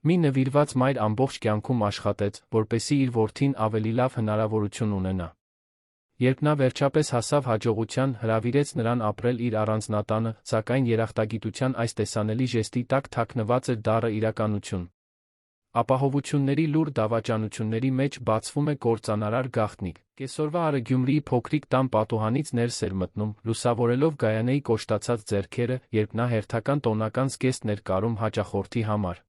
Մի նվիրված մայր ամբողջ կյանքում աշխատեց, որպեսզի իր որդին ավելի լավ հնարավորություն ունենա։ Երբ նա վերջապես հասավ հաջողության, հրավիրեց նրան ապրել իր առանձնատանը, սակայն երախտագիտության այս տեսանելի ժեստի տակ թաքնված էր դառը իրականություն։ Ապահովությունների լուր դավաճանությունների մեջ բացվում է կործանարար գաղտնիք։ Կեսօրվա Արը Գյումրիի փոքրիկ տան պատուհանից ներս էր մտնում, լուսավորելով Գայանեի կոշտացած ձեռքերը, երբ նա հերթական տոնական զգեստ էր կարում հաճախորդի համար։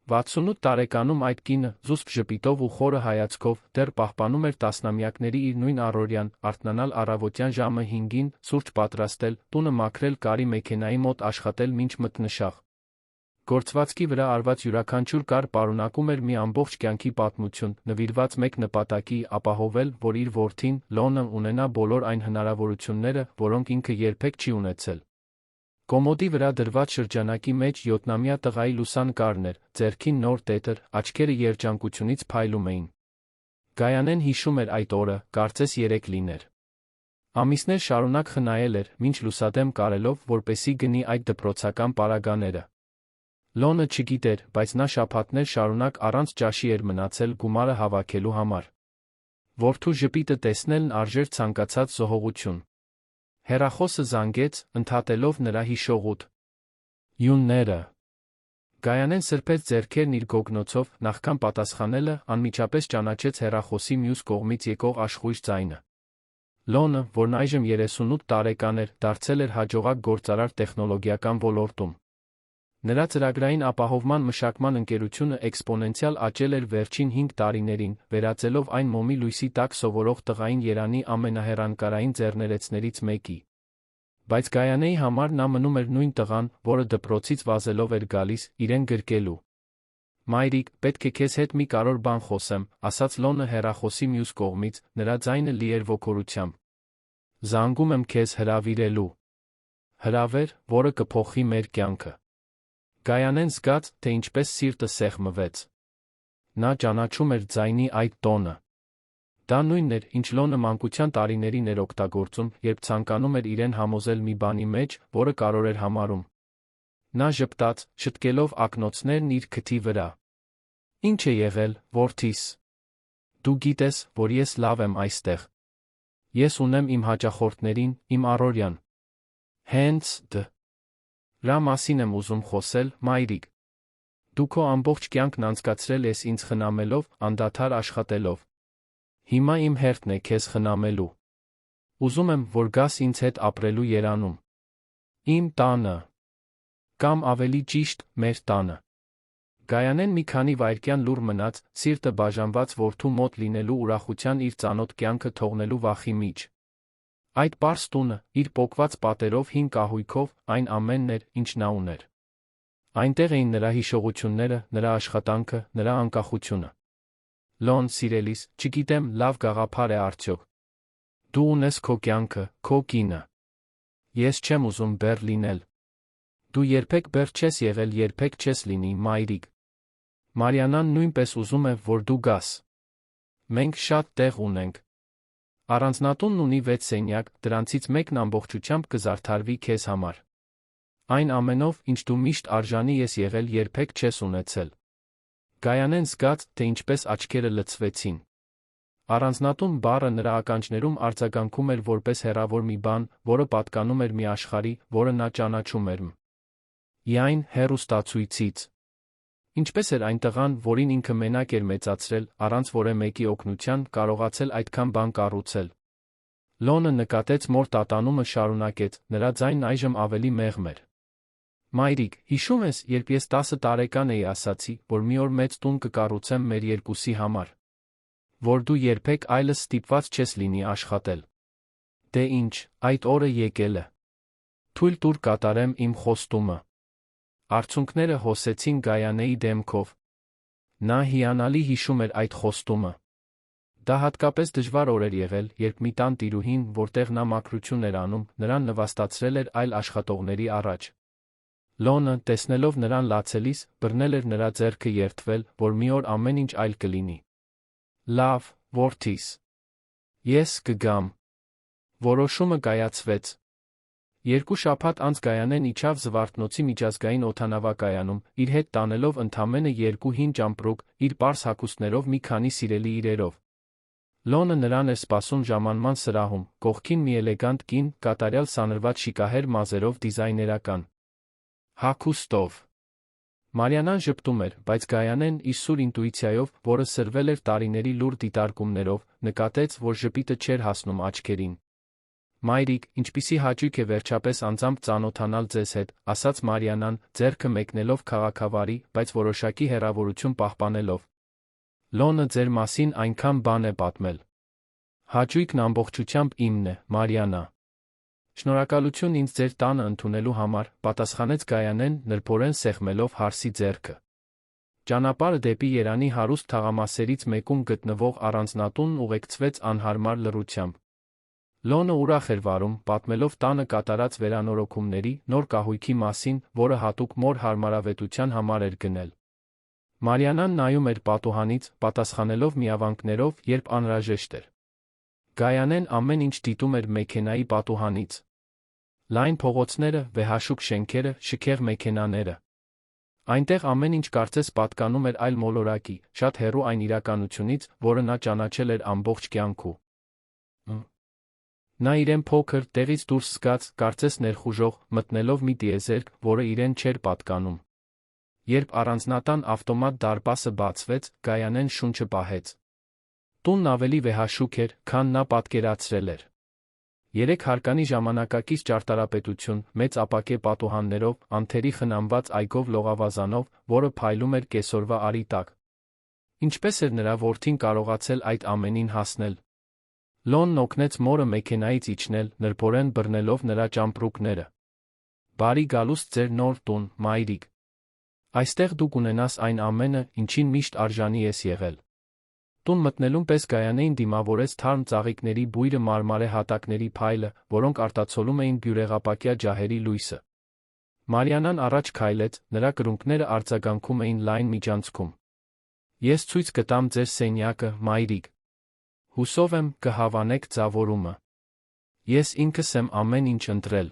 68 տարեկանում այդ կինը, զուսպ ժպիտով ու խորը հայացքով, դեռ պահպանում էր տասնամյակների իր նույն առօրյան՝ արթնանալ առավոտյան ժամը 5-ին, սուրճ պատրաստել, տունը մաքրել, կարի մեքենայի մոտ աշխատել մինչ մթնշաղ։ Գործվածքի վրա արված յուրաքանչյուր կար պարունակում էր մի ամբողջ կյանքի պատմություն, նվիրված մեկ նպատակի՝ ապահովել, որ իր որդին՝ Լոնը, ունենա բոլոր այն հնարավորությունները, որոնք ինքը երբեք չի ունեցել։ Կոմոդի վրա դրված շրջանակի մեջ 7-ամյա տղայի լուսանկարն էր, ձեռքին նոր տետր, աչքերը երջանկությունից փայլում էին։ Գայանեն հիշում էր այդ օրը, կարծես երեկ լիներ։ Ամիսներ շարունակ խնայել էր, մինչ լուսադեմ կարելով, որպեսզի գնի այդ դպրոցական պարագաները։ Լոնը չգիտեր, բայց նա շաբաթներ շարունակ առանց ճաշի էր մնացել գումարը հավաքելու համար։ Որդու ժպիտը տեսնելն արժեր ցանկացած զոհողություն։ Հեռախոսը զանգեց, ընդհատելով նրա հիշողուտ յունները։ Գայանեն սրբեց ձեռքերն իր գոգնոցով, նախքան պատասխանելը, անմիջապես ճանաչեց հեռախոսի մյուս կողմից եկող աշխույժ ձայնը։ Լոնը, որն այժմ 38 տարեկան էր, դարձել էր հաջողակ գործարար տեխնոլոգիական ոլորտում։ Նրա ծրագրային ապահովման մշակման ընկերությունը էքսպոնենցիալ աճել էր վերջին 5 տարիներին, վերածելով այն մոմի լույսի տակ սովորող տղային Երանի ամենահեռանկարային ձեռներեցներից մեկի։ Բայց Գայանեի համար նա մնում էր նույն տղան, որը դպրոցից վազելով էր գալիս, իրեն գրկելու։ «Մայրիկ, պետք է քեզ հետ մի կարևոր բան խոսեմ», ասաց Լոնը հեռախոսի մյուս կողմից, նրա ձայնը լի էր ոգորությամբ։ «Զանգում եմ քեզ հրավիրելու։ Հրավեր, որը կփոխի մեր կյանքը»։ Գայանեն զգաց, թե ինչպես սիրտը սեղմվեց։ Նա ճանաչում էր ձայնի այդ տոնը։ Դա նույնն էր, ինչ Լոնը մանկության տարիներին էր օգտագործում, երբ ցանկանում էր իրեն համոզել մի բանի մեջ, որը կարևոր էր համարում։ Նա ժպտաց, շտկելով ակնոցներն իր քթի վրա։ «Ինչ է եղել, որդիս։ Դու գիտես, որ ես լավ եմ այստեղ։ Ես ունեմ իմ հաճախորդներին, իմ առօրյան։ Հենց դրա մասին եմ ուզում խոսել, մայրիկ։ Դու քո ամբողջ կյանքն անցկացրել ես ինձ խնամելով, անդադար աշխատելով։ Հիմա իմ հերթն է քեզ խնամելու։ Ուզում եմ, որ գաս ինձ հետ ապրելու Երանում։ Իմ տանը։ Կամ ավելի ճիշտ, մեր տանը»։ Գայանեն մի քանի վայրկյան լուռ մնաց, սիրտը բաժանված որդու մոտ լինելու ուրախության իր ծանոթ կյանքը թողնելու վախի մեջ։ Այդ պարզ տունը, իր պոկված պատերով, հին կահույքով, այն ամենն էր, ինչ նա ուներ։ Այնտեղ էին նրա հիշողությունները, նրա աշխատանքը, նրա անկախությունը։ Լոն, սիրելիս, չգիտեմ, լավ գաղափար է արդյոք։ Դու ունես քո կյանքը, քո կինը։ Ես չեմ ուզում բեռ լինել։ Դու երբեք բեռ չես եղել, երբեք չես լինի, մայրիկ։ Մարիանան նույնպես ուզում է, որ դու գաս։ Մենք շատ տեղ ունենք։ Առանձնատունն ունի 6 սենյակ, դրանցից մեկն ամբողջությամբ կզարդարվի քեզ համար։ Այն ամենով, ինչ դու միշտ արժանի ես եղել, երբեք չես ունեցել։ Գայանեն զգաց, թե ինչպես աչքերը լցվեցին։ Առանձնատուն բառը նրա ականջներում արձագանքում էր որպես հեռավոր մի բան, որը պատկանում էր մի աշխարհի, որը նա ճանաչում էր։ Իայն հեռուստացույցից։ Ինչպես էր այն տղան, որին ինքը մենակ էր մեծացրել, առանց որևէ մեկի օգնության, կարողացել այդքան բան կառուցել։ Լոնը նկատեց մոր տատանումը, շարունակեց, նրա ձայնն այժմ ավելի մեղմ էր։ Մայրիկ, հիշում ես, երբ ես 10 տարեկան էի, ասացի, որ մի օր մեծ տուն կկառուցեմ մեր երկուսի համար։ Որ դու երբեք այլս ստիպված չես լինի աշխատել։ Դե ինչ, այդ օրը եկել է։ Թույլ տուր կատարեմ իմ խոստումը։ Արցունքները հոսեցին Գայանեի դեմքով։ Նա հիանալի հիշում էր այդ խոստումը։ Դա հատկապես դժվար օր էր եղել, երբ մի տան տիրուհին, որտեղ նա մաքրություն էր անում, նրան նվաստացրել էր այլ աշխատողների առաջ։ Լոնը, տեսնելով նրան լացելիս, բռնել էր նրա ձեռքը, երդվել, որ մի օր ամեն ինչ այլ կլինի։ Լավ, որդիս։ Ես կգամ։ Որոշումը կայացվեց։ Երկու շաբաթ անց Գայանեն իջավ Զվարթնոցի միջազգային օդանավակայանում, իր հետ տանելով ընդամենը 2 հին ճամպրուկ, իր պարզ հագուստներով մի քանի սիրելի իրերով։ Լոնը նրան էր սպասում ժամանման սրահում, կողքին մի էլեգանտ կին, կատարյալ սանրված շիկահեր մազերով դիզայներական հագուստով։ Մարիանան ժպտում էր, բայց Գայանեն իր սուր ինտուիցիայով, որը սրվել էր տարիների լուր դիտարկումներով, նկատեց, որ ժպիտը չէր հասնում աչքերին։ «Մայրիկ, ինչպիսի հաճույք է վերջապես անձամբ ծանոթանալ ձեզ հետ», ասաց Մարիանան, ձեռքը մեկնելով քաղաքավարի, բայց որոշակի հեռավորություն պահպանելով։ «Լոնը ձեր մասին այնքան բան է պատմել»։ «Հաճույքն ամբողջությամբ իմն է, Մարիանա»։ «Շնորհակալություն ինձ ձեր տանը ընդունելու համար», պատասխանեց Գայանեն, նրբորեն սեղմելով հարսի ձեռքը։ Ճանապարհը դեպի Երանի հարուստ թաղամասերից մեկում գտնվող առանձնատունն ուղեկցվեց անհարմար լռությամբ։ Լոնը ուրախ էր վարում, պատմելով տանը կատարած վերանորոգումների, նոր կահույքի մասին, որը հատուկ մոր հարմարավետության համար էր գնել։ Մարիանան նայում էր պատուհանից, պատասխանելով միավանքներով, երբ անհրաժեշտ էր։ Գայանեն ամեն ինչ դիտում էր մեքենայի պատուհանից։ Լայն փողոցները, վեհաշուք շենքերը, շքեղ մեքենաները։ Այնտեղ ամեն ինչ կարծես պատկանում էր այլ մոլորակի, շատ հեռու այն իրականությունից, որը նա ճանաչել էր ամբողջ կյանքու։ Նա իրեն փոքր, տեղից դուրս զգաց, կարծես ներխուժող, մտնելով մի տիեզերք, որը իրեն չէր պատկանում։ Երբ առանձնատան ավտոմատ դարպասը բացվեց, Գայանեն շունչը պահեց։ Տունն ավելի վեհաշուք էր, քան նա պատկերացրել էր։ 3 հարկանի ժամանակակից ճարտարապետություն, մեծ ապակե պատուհաններով, անթերի խնամված այգով լողավազանով, որը փայլում էր կեսօրվա արի տակ։ Ինչպես էր նրա որդին կարողացել այդ ամենին հասնել։ Լոնն օգնեց մորը մեքենայից իջնել, նրբորեն բռնելով նրա ճամպրուկները։ «Բարի գալուստ ձեր նոր տուն, մայրիկ։ Այստեղ դու կունենաս այն ամենը, ինչին միշտ արժանի ես եղել»։ Տուն մտնելուն պես Գայանեին դիմավորեց թարմ ծաղիկների բույրը մարմարե հատակների փայլը, որոնք արտացոլում էին բյուրեղապակյա ջահերի լույսը։ Մարիանան առաջ քայլեց, նրա կրունկները արձագանքում էին լայն միջանցքում։ «Ես ցույց կտամ ձեր սենյակը, մայրիկ։ Հուսով եմ, կհավանեք ձավորումը։ Ես ինքս եմ ամեն ինչ ընտրել»։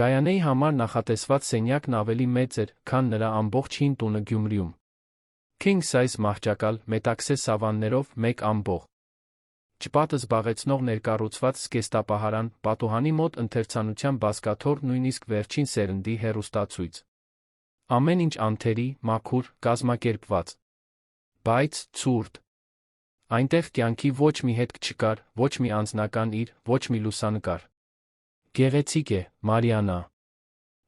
Գայանեի համար նախատեսված սենյակն ավելի մեծ էր, քան նրա ամբողջ հին տունը Գյումրիում։ King size մահճակալ, մետաքսե սավաններով, մեկ ամբող ճպատը զբաղեցնող ներկառուցված զգեստապահարան, պատուհանի մոտ ընթերցանության բազկաթոռ, նույնիսկ վերջին սերնդի հեռուստացույց։ Ամեն ինչ անթերի, մաքուր, կազմակերպված։ Բայց ցուրտ։ Այնտեղ կյանքի ոչ մի հետք չկար, ոչ մի անձնական իր, ոչ մի լուսանկար։ «Գեղեցիկ է, Մարիանա»։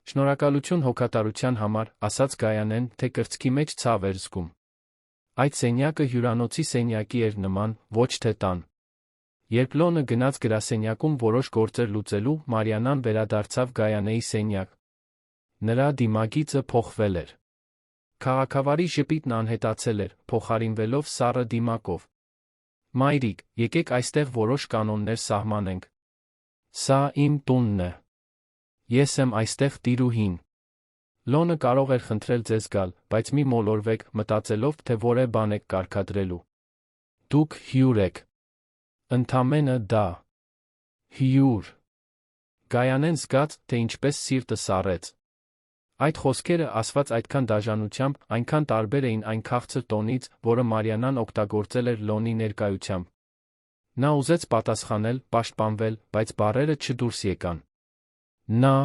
«Շնորհակալություն հոգատարության համար», ասաց Գայանեն, թե կրծքի մեջ ցավ էր զգում։ Այդ սենյակը հյուրանոցի սենյակի էր նման, ոչ թե տան։ Երբ Լոնը գնաց գրասենյակում որոշ գործեր լուծելու, Մարիանան վերադարձավ Գայանեի սենյակ։ Նրա դիմագիծը փոխվել էր։ Քաղաքավարի ժպիտն անհետացել էր, փոխարինվելով սառը դիմակով։ «Մայրիկ, եկեք այստեղ որոշ կանոններ սահմանենք։ Սա իմ տունն է։ Ես եմ այստեղ տիրուհին։ Լոնը կարող էր խնդրել ձեզ գալ, բայց մի մոլորվեք, մտածելով, թե որևէ բան եք կարգադրելու։ Դուք հյուր եք։ Ընդամենը դա։ Հյուր»։ Գայանեն զգաց, թե ինչպես սիրտը սառեց։ Այդ խոսքերը, ասված այդքան դաժանությամբ, այնքան տարբեր էին այն քաղցր տոնից, որը Մարիանան օգտագործել էր Լոնի ներկայությամբ։ Նա ուզեց պատասխանել, պաշտպանվել, բայց բառերը չդուրս եկան։ Նա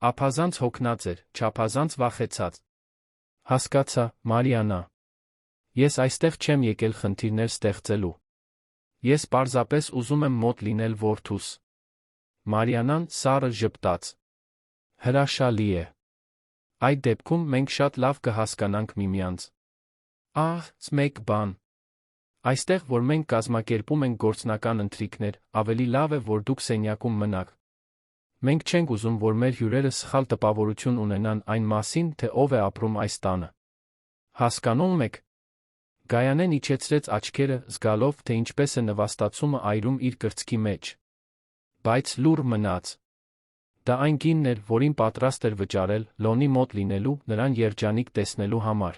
Ափազանց հոգնած էր, չափազանց վախեցած։ «Հասկացա, Մարիանա։ Ես այստեղ չեմ եկել խնդիրներ ստեղծելու։ Ես պարզապես ուզում եմ մոտ լինել որդուս»։ Մարիանան սառը ժպտաց։ «Հրաշալի է։ Այդ դեպքում մենք շատ լավ կհասկանանք միմյանց։ Ահ, մեկ բան։ Այստեղ, որ մենք կազմակերպում ենք գործնական ընթրիքներ, ավելի լավ է, որ դուք սենյակում մնաք։ Մենք չենք ուզում, որ մեր հյուրերը սխալ տպավորություն ունենան այն մասին, թե ով է ապրում այս տանը։ Հասկանում եք։ Գայանեն իջեցրեց աչքերը, զգալով, թե ինչպես է նվաստացումը այրում իր կրծքի մեջ։ Բայց լուռ մնաց։ Դա այն գինն էր, որին պատրաստ էր վճարել, Լոնի մոտ լինելու, նրան երջանիկ տեսնելու համար։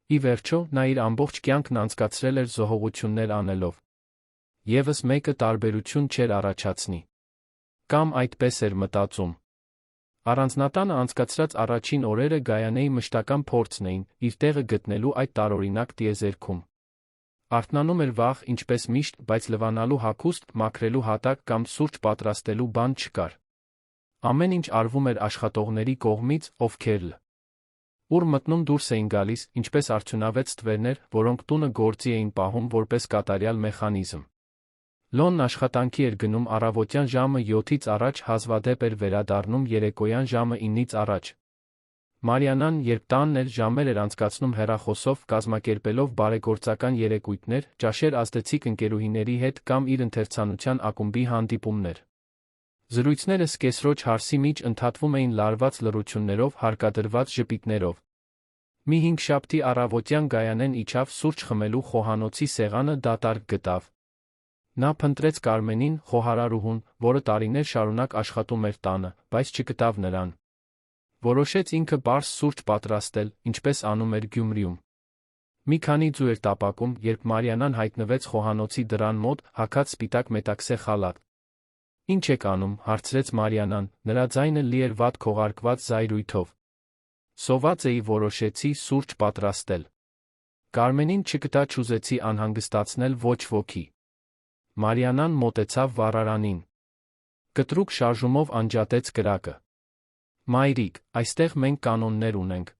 Ի վերջո, նա իր ամբողջ կյանքն անցկացրել էր զոհողություններ անելով։ Եվս մեկը տարբերություն չէր առաջացնի։ Կամ այդպես էր մտածում։ Առանձնատանը անցկացրած առաջին օրերը Գայանեի մշտական փորձն էին իր տեղը գտնելու այդ տարօրինակ տիեզերքում։ Արթնանում էր վաղ, ինչպես միշտ, բայց լվանալու հագուստ, մաքրելու հատակ կամ սուրճ պատրաստելու բան չկար։ Ամեն ինչ արվում էր աշխատողների կողմից, ովքեր ուր մտնում դուրս էին գալիս, ինչպես արդյունավետ ստվերներ, որոնք տունը գործի էին պահում որպես կատարյալ մեխանիզմ։ Լոնն աշխատանքի էր գնում առավոտյան ժամը 7-ից առաջ, հազվադեպ էր վերադառնում երեկոյան ժամը 9-ից առաջ։ Մարիանան, երբ տանն էր, ժամեր էր անցկացնում հեռախոսով, կազմակերպելով բարեգործական երեկույթներ, ճաշեր ազդեցիկ ընկերուհիների հետ կամ իր ընթերցանության ակումբի հանդիպումներ։ Զրույցները սկեսրոջ հարսի միջ ընդհատվում էին լարված լռություններով, հարկադրված ժպիտներով։ Մի հինգշաբթի առավոտյան Գայանեն իջավ սուրճ խմելու խոհանոցի սեղանը դատարկ գտավ։ Նա փնտրեց Կարմենին, խոհարարուհուն, որը տարիներ շարունակ աշխատում էր տանը, բայց չգտավ նրան։ Որոշեց ինքը պարզ սուրճ պատրաստել, ինչպես անում էր Գյումրիում։ Մի քանի ձու էր տապակում, երբ Մարիանան հայտնվեց խոհանոցի դռան մոտ, հագած սպիտակ մետաքսե խալաթ։ «Ինչ եք անում», հարցրեց Մարիանան, նրա ձայնը լի էր վատ քողարկված զայրույթով։ «Սոված էի, որոշեցի սուրճ պատրաստել»։ Կարմենին չգտա, չուզեցի անհանգստացնել ոչ ոքի։ Մարիանան մոտեցավ վառարանին։ Կտրուկ շարժումով անջատեց կրակը։ «Մայրիկ, այստեղ մենք կանոններ ունենք։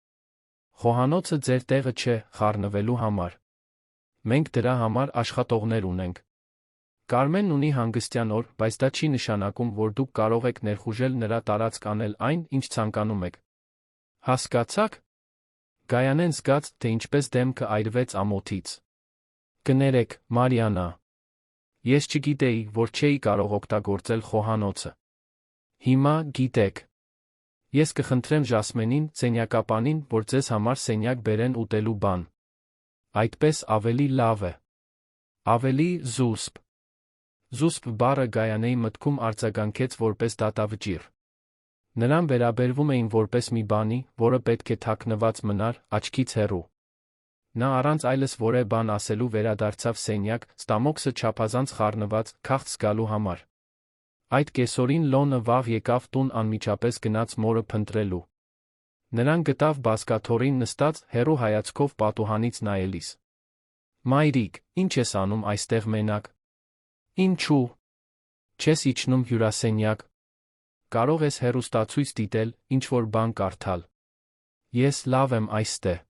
Խոհանոցը ձեր տեղը չէ խառնվելու համար։ Մենք դրա համար աշխատողներ ունենք։ Կարմենն ունի հանգստյան օր, բայց դա չի նշանակում, որ դուք կարող եք ներխուժել նրա տարածք, անել այն, ինչ ցանկանում եք։ Հասկացաք»։ Գայանեն զգաց, թե ինչպես դեմքը այրվեց ամոթից։ «Կներեք, Մարիանա։ Ես չգիտեի, որ չէի կարող օգտագործել խոհանոցը։ Հիմա գիտեք։ Ես կխնդրեմ Ժասմենին, սենյակապանին, որ ձեզ համար սենյակ բերեն ուտելու բան։ Այդպես ավելի լավ է։ Ավելի զուսպ»։ Զուսպ բառը Գայանեի մտքում արձագանքեց որպես դատավճիռ։ Նրան վերաբերվում էին որպես մի բանի, որը պետք է թաքնված մնար, աչքից հեռու։ Նա առանց այլս որևէ բան ասելու վերադարձավ սենյակ, ստամոքսը չափազանց խառնված, քաղց զգալու համար։ Այդ կեսօրին Լոնը վաղ եկավ տուն, անմիջապես գնաց մորը փնտրելու։ Նրան գտավ բազկաթոռին նստած, հեռու հայացքով պատուհանից նայելիս։ «Մայրիկ, ինչ ես անում այստեղ մենակ։ Ինչու՞։ Չես իջնում հյուրասենյակ։ Կարող ես հեռուստացույց դիտել, ինչ-որ բան կարդալ։ Ես լավ եմ այստեղ։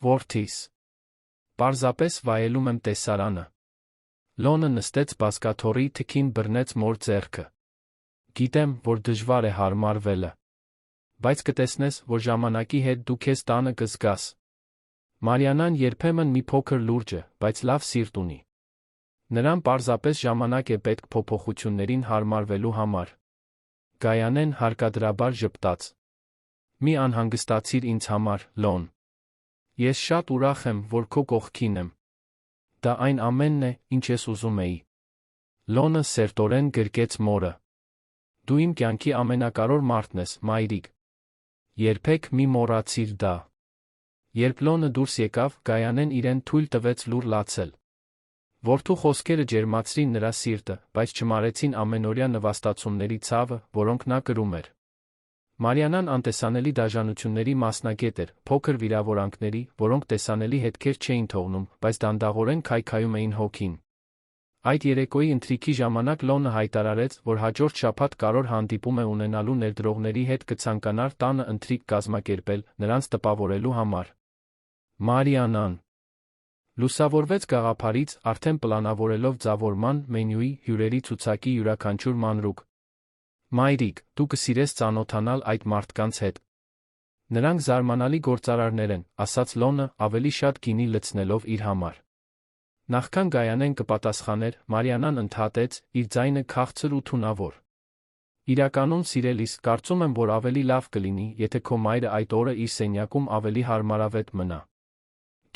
Որդիս։ Պարզապես վայելում եմ տեսարանը»։ Լոնը նստեց բազկաթոռի թքին, բռնեց մոր ձեռքը։ «Գիտեմ, որ դժվար է հարմարվելը։ Բայց կտեսնես, որ ժամանակի հետ դու քեզ տանը կզգաս»։ Մարիանան երբեմն մի փոքր լուրջ է, բայց լավ սիրտ ունի։ Նրան պարզապես ժամանակ է պետք փոփոխություններին հարմարվելու համար։ Գայանեն հարկադրաբար ժպտաց։ «Մի անհանգստացիր ինձ համար, Լոն։ Ես շատ ուրախ եմ, որ քո կողքին եմ։ Դա այն ամենն է, ինչ ես ուզում էի»։ Լոնը սերտորեն գրկեց մորը։ «Դու իմ կյանքի ամենակարևոր մարդն ես, մայրիկ։ Երբեք մի մոռացիր դա»։ Երբ Լոնը դուրս եկավ, Գայանեն իրեն թույլ տվեց լուր լացել։ Որդու խոսքերը ջերմացրին նրա սիրտը, բայց չմարեցին ամենօրյա նվաստացումների ցավը, որոնք նա կրում էր։ Մարիանան անտեսանելի դաժանությունների մասնագետ էր, փոքր վիրավորանքների, որոնք տեսանելի հետքեր չէին թողնում, բայց դանդաղորեն քայքայում էին հոգին։ Այդ երեկոյի ընթրիքի ժամանակ Լոնը հայտարարեց, որ հաջորդ շաբաթ կարևոր հանդիպում է ունենալու ներդրողների հետ, կցանկանար տանը ընթրիք կազմակերպել, նրանց տպավորելու համար։ Մարիանան լուսավորվեց գաղափարից, արդեն պլանավորելով ձավորման, մենյուի, հյուրերի ցուցակի յուրաքանչյուր մանրուք։ «Մայրիկ, դու կսիրես ծանոթանալ այդ մարդկանց հետ։ Նրանք զարմանալի գործարարներ են», ասաց Լոնը, ավելի շատ գինի լցնելով իր համար։ Նախքան Գայանեն կպատասխաներ, Մարիանան ընդհատեց, իր ձայնը քաղցր ու թունավոր։ «Իրականում, սիրելիս, կարծում եմ, որ ավելի լավ կլինի, եթե քո մայրը այդ օրը իր սենյակում ավելի հարմարավետ մնա։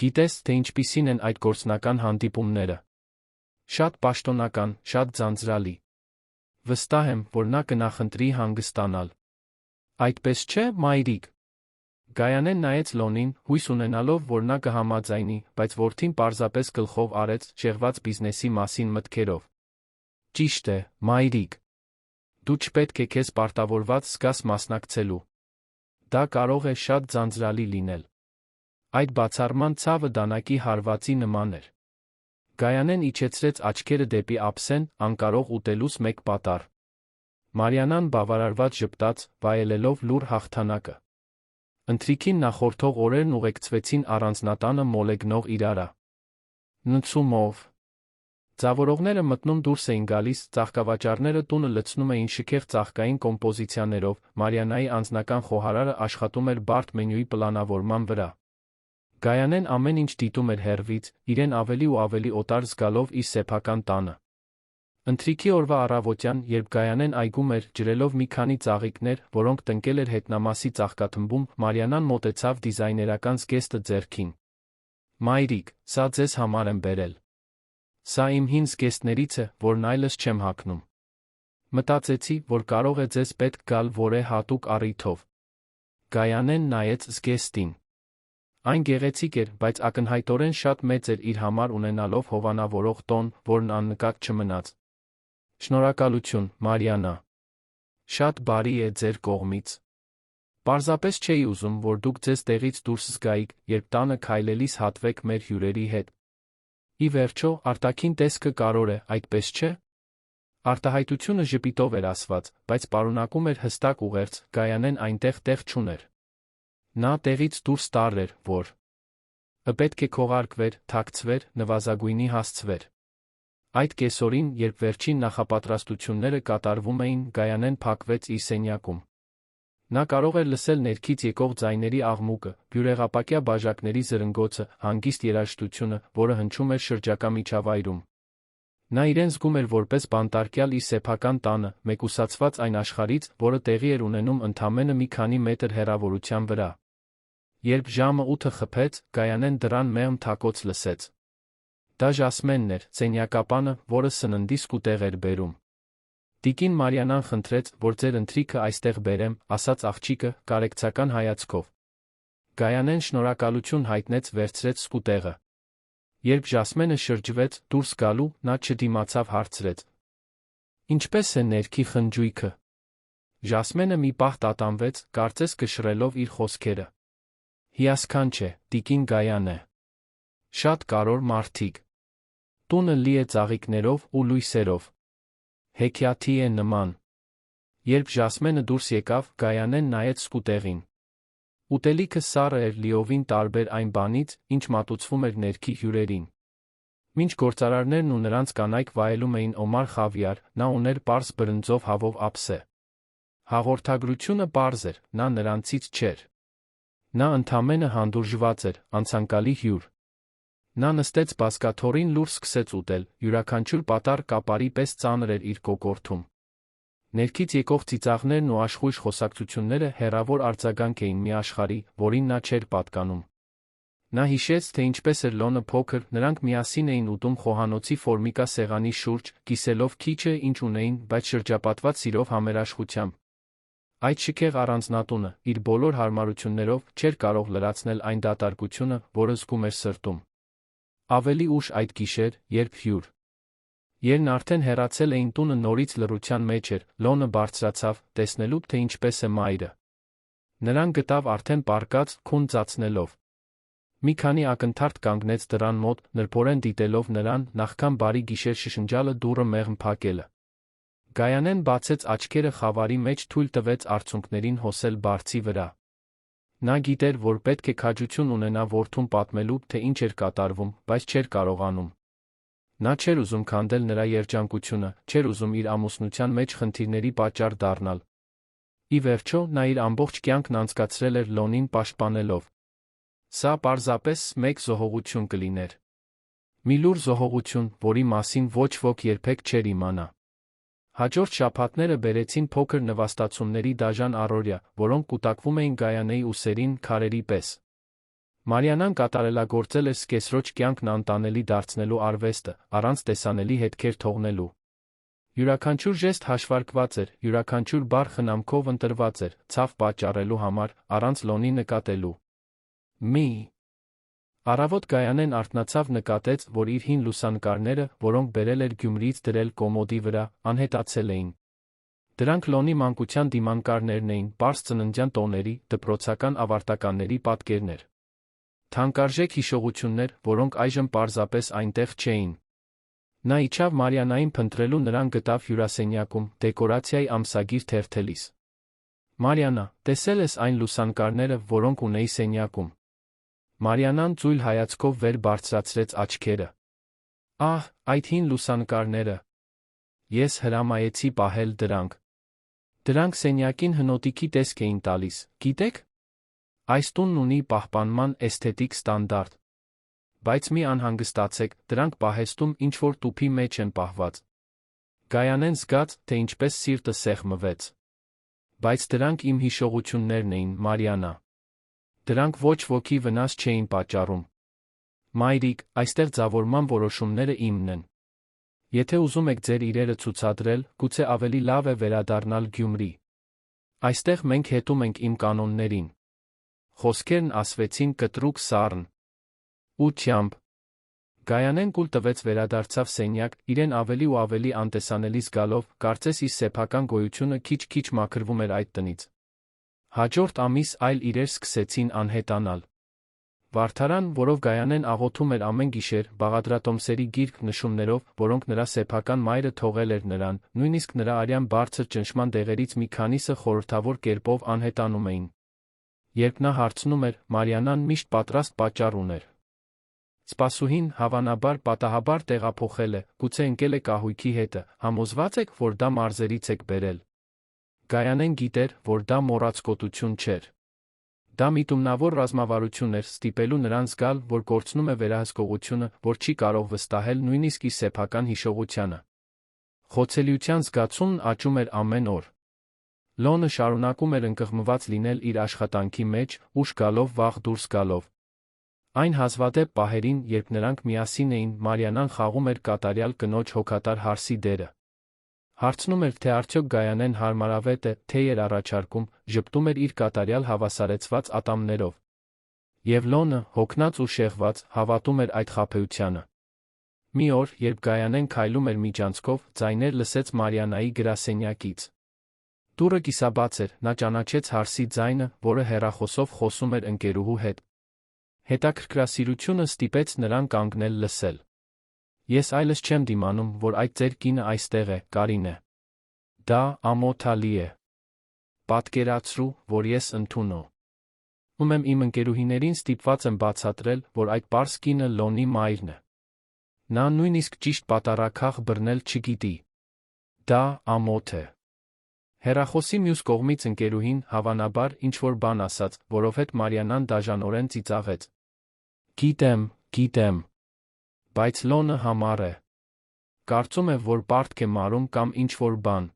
Գիտես, թե ինչպիսին են այդ գործնական հանդիպումները։ Շատ պաշտոնական, շատ ձանձրալի։ Վստահ եմ, որ նա կնախընտրի հանգստանալ։ Այդպես չէ, մայրիկ»։ Գայանեն նայեց Լոնին, հույս ունենալով, որ նա կհամաձայնի, բայց որդին պարզապես գլխով արեց, շեղված բիզնեսի մասին մտքերով։ «Ճիշտ է, մայրիկ։ Դու չպետք է քեզ պարտավորված զգաս մասնակցելու։ Դա կարող է շատ ձանձրալի լինել։ Այդ բացառման ցավը դանակի հարվածի նման էր։ Գայանեն իջեցրեց աչքերը դեպի ափսեն, անկարող ուտելուց մեկ պատառ։ Մարիանան բավարարված ժպտաց, վայելելով լուռ հաղթանակը։ Ընթրիքին նախորդող օրերն ուղեկցվեցին առանձնատանը մոլեգնող իրարա։ Նցումով։ Ձավորողները մտնում դուրս էին գալիս, ծաղկավաճառները տունը լցնում էին շքեղ ծաղկային կոմպոզիցիաներով, Մարիանայի անձնական խոհարարը աշխատում էր բարդ մենյուի պլանավորման վրա։ Գայանեն ամեն ինչ դիտում էր հեռվից, իրեն ավելի ու ավելի օտար զգալով իր սեփական տանը։ Ընթրիքի օրվա առավոտյան, երբ Գայանեն այգում էր, ջրելով մի քանի ծաղիկներ, որոնք տնկել էր հետնամասի ծաղկաթմբում, Մարիանան մոտեցավ դիզայներական զգեստը ձեռքին։ Մայրիկ, սա ձեզ համար եմ բերել։ Սա իմ հին զգեստներից է, որն այլս չեմ հագնում։ Մտածեցի, որ կարող է ձեզ պետք գալ որե հատուկ առիթով։ Գայանեն նայեց զգեստին։ Այն գեղեցիկ էր, բայց ակնհայտորեն շատ մեծ էր իր համար ունենալով հովանավորող տոն, որն աննկատ չմնաց։ Շնորհակալություն, Մարիանա։ Շատ բարի է ձեր կողմից։ Պարզապես չէի ուզում, որ դուք ձեզ տեղից դուրս զգայիք, երբ տանը քայլելիս հատվեք մեր հյուրերի հետ։ Ի վերջո, արտաքին տեսքը կարևոր է, այդպես չէ՞։ Արտահայտությունը ժպիտով էր ասված, բայց պարունակում էր հստակ ուղերձ, Գայանեն այնտեղ տեղ չուներ։ Նա տեղից դուրս տարր էր, որ պետք է քողարկվեր, թաքցվեր, նվազագույնի հասցվեր։ Այդ կեսօրին, երբ վերջին նախապատրաստությունները կատարվում էին, Գայանեն փակվեց իր սենյակում։ Նա կարող էր լսել ներքից եկող ձայների աղմուկը, բյուրեղապակյա բաժակների զրնգոցը, հանգիստ երաժշտությունը, որը հնչում էր շրջակա միջավայրում։ Նա իրեն զգում էր որպես բանտարկյալ իր սեփական տանը, մեկուսացված այն աշխարհից, որը տեղի էր ունենում ընդամենը մի քանի մետր հեռավորության վրա։ Երբ ժամը 8-ը խփեց, Գայանեն դռան մեղմ թակոց լսեց։ Դա Ժասմենն էր, սենյակապանը, որը սննդի սկուտեղ էր բերում։ Տիկին Մարիանան խնդրեց, որ ձեր ընթրիքը այստեղ բերեմ, ասաց աղջիկը, կարեկցական հայացքով։ Գայանեն շնորհակալություն հայտնեց, վերցրեց սկուտեղը։ Երբ Ժասմենը շրջվեց, դուրս գալու, նա չդիմացավ հարցրեց. Ինչպես է ներքի խնջույքը։ Ժասմենը մի պահ տատանվեց, կարծես կշռելով իր խոսքերը։ Հիասքանչ է, տիկին Գայանե։ Շատ կարևոր մարդիկ։ Տունը լի է ծաղիկներով ու լույսերով։ Հեքիաթի է նման։ Երբ Ժասմենը դուրս եկավ, Գայանեն նայեց սկուտեղին։ Ուտելիքը սառը էր լիովին տարբեր այն բանից, ինչ մատուցվում էր ներքի հյուրերին։ Մինչ գործարարներն ու նրանց կանայք վայելում էին օմար խավիար, նա ուներ պարզ բրնձով հավով ափսե։ Հաղորդագրությունը պարզ էր, նա նրանցից չէր։ Նա ընդամենը հանդուրժված էր, անցանկալի հյուր։ Նա նստեց բազկաթոռին լուր սկսեց ուտել, յուրաքանչյուր պատառ կապարի պես ծանր էր իր կոկորդում։ Ներքից եկող ծիծաղներն ու աշխույժ խոսակցությունները հեռավոր արձագանք էին մի աշխարհի, որին նա չէր պատկանում։ Նա հիշեց, թե ինչպես էր Լոնը փոքր, նրանք միասին էին ուտում խոհանոցի ֆորմիկա սեղանի շուրջ, կիսելով քիչը, ինչ ունեին, բայց շրջապատված սիրով համերաշխությամբ։ Այդ շքեղ առանձնատունը, իր բոլոր հարմարություններով, չէր կարող լրացնել այն դատարկությունը, որը զգում էր սրտում։ Ավելի ուշ այդ գիշեր, երբ հյուր Երն արդեն հեռացել էին, տունը նորից լռության մեջ էր, Լոնը բարձրացավ, տեսնելու, թե ինչպես է մայրը։ Նրան գտավ արդեն պառկած, քուն ծածնելով։ Մի քանի ակնթարթ կանգնեց դռան մոտ, նրբորեն դիտելով նրան, նախքան բարի գիշեր շշնջալը դուռը մեղմ փակելը։ Գայանեն բացեց աչքերը խավարի մեջ, թույլ տվեց արցունքներին հոսել բարձի վրա։ Նա գիտեր, որ պետք է քաջություն ունենա որդուն պատմելու, թե ինչ էր կատարվում, բայց չէր կարողանում։ Նա չէր ուզում քանդել նրա երջանկությունը, չէր ուզում իր ամուսնության մեջ խնդիրների պատճառ դառնալ։ Ի վերջո, նա իր ամբողջ կյանքն անցկացրել էր Լոնին պաշտպանելով։ Սա պարզապես մեկ զոհողություն կլիներ։ Մի լուր զոհողություն, որի մասին ոչ ոք երբեք չէր իմանա։ Հաջորդ շաբաթները բերեցին փոքր նվաստացումների դաժան առօրյա, որոնք կուտակվում էին Գայանեի ուսերին քարերի պես։ Մարիանան կատարելագործել էր սկեսրոջ կյանքն անտանելի դարձնելու արվեստը, առանց տեսանելի հետքեր թողնելու։ Յուրաքանչյուր ժեստ հաշվարկված էր, յուրաքանչյուր բառ խնամքով ընտրված էր, ցավ պատճառելու համար, առանց Լոնի նկատելու։ Մի առավոտ Գայանեն արթնացավ, նկատեց, որ իր հին լուսանկարները, որոնք բերել էր Գյումրիից դրել կոմոդի վրա, անհետացել էին։ Դրանք Լոնի մանկության դիմանկարներն էին, պարզ ծննդյան տոների, դպրոցական ավարտականների պատկերներ։ Թանկարժեք հիշողություններ, որոնք այժմ պարզապես այնտեղ չէին։ Նա իջավ Մարիանային փնտրելու, նրան գտավ հյուրասենյակում, դեկորացիայի ամսագիր թերթելիս։ Մարիանա, տեսել ես այն լուսանկարները, որոնք ունեի սենյակում։ Մարիանան ծույլ հայացքով վեր բարձրացրեց աչքերը։ Ահ, այդ հին լուսանկարները։ Ես հրամայեցի պահել դրանք։ Դրանք սենյակին հնոտիքի տեսք էին տալիս, գիտեք։ Այս տունն ունի պահպանման էսթետիկ ստանդարտ։ Բայց մի անհանգստացեք, դրանք պահեստում ինչ-որ տուփի մեջ են պահված։ Գայանեն զգաց, թե ինչպես սիրտը սեղմվեց։ Բայց դրանք իմ հիշողություններն էին, Մարիանա։ Դրանք ոչ ոքի վնաս չէին պատճառում։ Մայրիկ, այստեղ ձևավորման որոշումները իմն են։ Եթե ուզում եք ձեր իրերը ցուցադրել, գուցե ավելի լավ է վերադառնալ Գյումրի։ Այստեղ մենք հետում ենք իմ կանոններին։ Խոսքերն ասվեցին կտրուկ սառն ուղղությամբ։ Գայանեն կուլ տվեց, վերադարձավ սենյակ, իրեն ավելի ու ավելի անտեսանելի զգալով, կարծես իր սեփական գոյությունը քիչ-քիչ մաքրվում էր այդ տնից։ Հաջորդ ամիս այլ իրեր սկսեցին անհետանալ։ Վարդարան, որով Գայանեն աղոթում էր ամեն գիշեր, Բաղադրատոմսերի գիրք նշումներով, որոնք նրա սեփական մայրը թողել էր նրան, նույնիսկ նրա արյան բարձր ճնշման դեղերից մի քանիսը խորհրդավոր կերպով անհետանում էին։ Երբ նա հարցնում էր, Մարիանան միշտ պատրաստ պատճառ ուներ։ Սպասուհին, հավանաբար, պատահաբար տեղափոխել է, գուցե ընկել է կահույքի հետը, համոզված եք, որ դա մարզերից եք բերել։ Գայանեն գիտեր, որ դա մոռացկոտություն չէր։ Դա միտումնավոր ռազմավարություն էր, ստիպելու նրան զգալ, որ կորցնում է վերահսկողությունը, որ չի կարող վստահել նույնիսկ իր սեփական հիշողությանը։ Խոցելիության զգացումն աճում էր ամեն օր։ Լոնը շարունակում էր ընկղմված լինել իր աշխատանքի մեջ, ուշ գալով, վաղ դուրս գալով։ Այն հազվադեպ պահերին, երբ նրանք միասին էին, Մարիանան խաղում էր կատարյալ կնոջ հոգատար հարսի դերը։ Հարցնում էր, թե արդյոք Գայանեն հարմարավետ է, թե էր առաջարկում, ժպտում էր իր կատարյալ հավասարեցված ատամներով։ Եվ Լոնը, հոգնած ու շեղված, հավատում էր այդ խաբեությանը։ Մի օր, երբ Գայանեն քայլում էր միջանցքով, ձայներ լսեց Մարիանայի գրասենյակից։ Դուռը կիսաբաց էր, նա ճանաչեց հարսի ձայնը, որը հեռախոսով խոսում էր ընկերուհու հետ։ Հետաքրքրասիրությունը ստիպեց նրան կանգնել լսել։ Ես այլս չեմ դիմանում, որ այդ ձեր կինը այստեղ է, Կարինե։ Դա ամոթալի է։ Պատկերացրու, որ ես ընդունում եմ իմ ընկերուհիներին ստիպված եմ բացատրել, որ այդ պարզ կինը Լոնի մայրն է։ Նա նույնիսկ ճիշտ պատառաքաղ բռնել չգիտի։ Դա ամոթ է։ Հեռախոսի մյուս կողմից ընկերուհին, հավանաբար, ինչ-որ բան ասաց, որովհետև Մարիանան դաժանորեն ծիծաղեց։ Գիտեմ։ Բայց Լոնը համառ է։ Կարծում է, որ պարտք է մարում կամ ինչ-որ բան։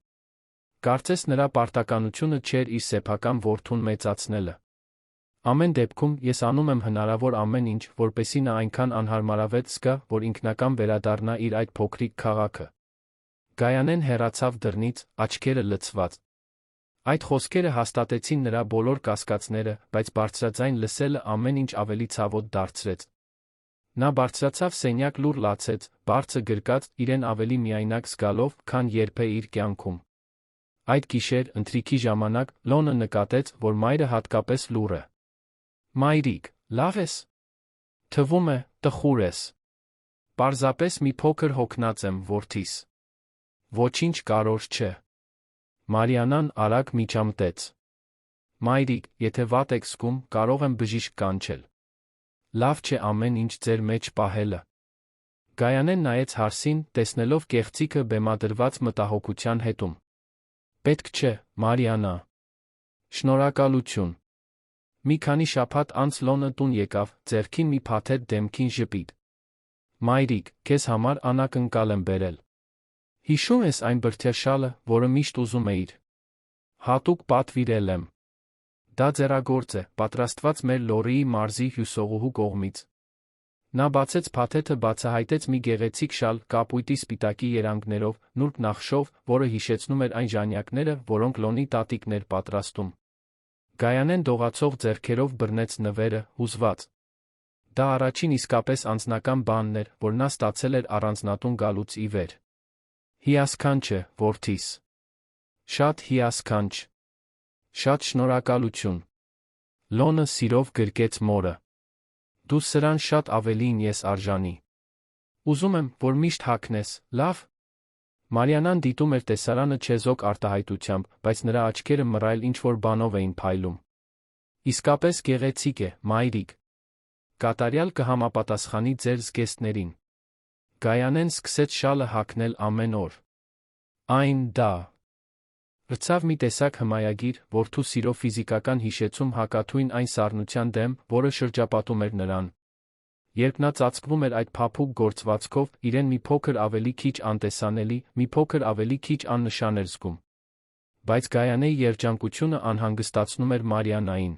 Կարծես նրա պարտականությունը չէր իր սեփական որդուն մեծացնելը։ Ամեն դեպքում, ես անում եմ հնարավոր ամեն ինչ, որպեսզի նա այնքան անհարմարավետ զգա, որ ինքնակամ վերադառնա իր այդ փոքրիկ քաղաքը։ Գայանեն հեռացավ դռնից, աչքերը լցված։ Այդ խոսքերը հաստատեցին նրա բոլոր կասկածները, բայց բարձրաձայն լսելը ամեն ինչ ավելի ցավոտ դարձրեց։ Նա բարձրացավ սենյակ, լուռ լացեց, բարձը գրկած, իրեն ավելի միայնակ զգալով, քան երբե իր կյանքում։ Այդ գիշեր, ընթրիքի ժամանակ, Լոնը նկատեց, որ մայրը հատկապես լուռ է։ Մայրիկ, լավ ես։ Թվում է, տխուր ես։ Պարզապես մի փոքր հոգնած եմ, որդիս։ Ոչինչ կարևոր չէ։ Մարիանան արագ միջամտեց։ Մայրիկ, եթե վատ եք զգում, կարող եմ բժիշկ կանչել։ Լավ չէ ամեն ինչ ձեր մեջ պահելը։ Գայանեն նայեց հարսին, տեսնելով կեղծիքը բեմադրված մտահոգության հետում։ Պետք չէ, Մարիանա։ Շնորհակալություն։ Մի քանի շաբաթ անց Լոնը տուն եկավ, ձեռքին մի փաթեթ, դեմքին ժպիտ։ Մայրիկ, քեզ համար անակնկալ եմ բերել։ Հիշում ես այն բրդյաշալը, որը միշտ ուզում էիր։ Հատուկ պատվիրել եմ։ Դա ձեռագործ է, պատրաստված մեր Լորիի մարզի հյուսողուհու կողմից։ Նա բացեց փաթեթը, բացահայտեց մի գեղեցիկ շալ, կապույտի սպիտակի երանգներով, նուրբ նախշով, որը հիշեցնում էր այն ժանյակները, որոնք Լոնի տատիկն էր պատրաստում։ Գայանեն դողացող ձեռքերով բռնեց նվերը, հուզված։ Դա առաջին իսկապես անձնական բանն էր, որ նա ստացել էր առանձնատուն գալուց ի վեր։ Հիասքանչ է, որդիս։ Շատ հիասքանչ։ Շատ շնորհակալություն։ Լոնը սիրով գրկեց մորը։ Դու սրան շատ ավելին ես արժանի։ Ուզում եմ, որ միշտ հագնես, լավ։ Մարիանան դիտում էր տեսարանը չեզոք արտահայտությամբ, բայց նրա աչքերը մռայլ ինչ-որ բանով էին փայլում։ Իսկապես գեղեցիկ է, մայրիկ։ Կատարյալ կհամապատասխանի ձեր զգեստներին։ Գայանեն սկսեց շալը հագնել ամեն օր։ Այն դա ըրցավ մի տեսակ հմայագիր, որդու սիրո ֆիզիկական հիշեցում հակաթույն այն սառնության դեմ, որը շրջապատում էր նրան։ Երբ նա ծածկվում էր այդ փափուկ գործվածքով, իրեն մի փոքր ավելի քիչ անտեսանելի, մի փոքր ավելի քիչ աննշան էր զգում։ Բայց Գայանեի երջանկությունը անհանգստացնում էր Մարիանային։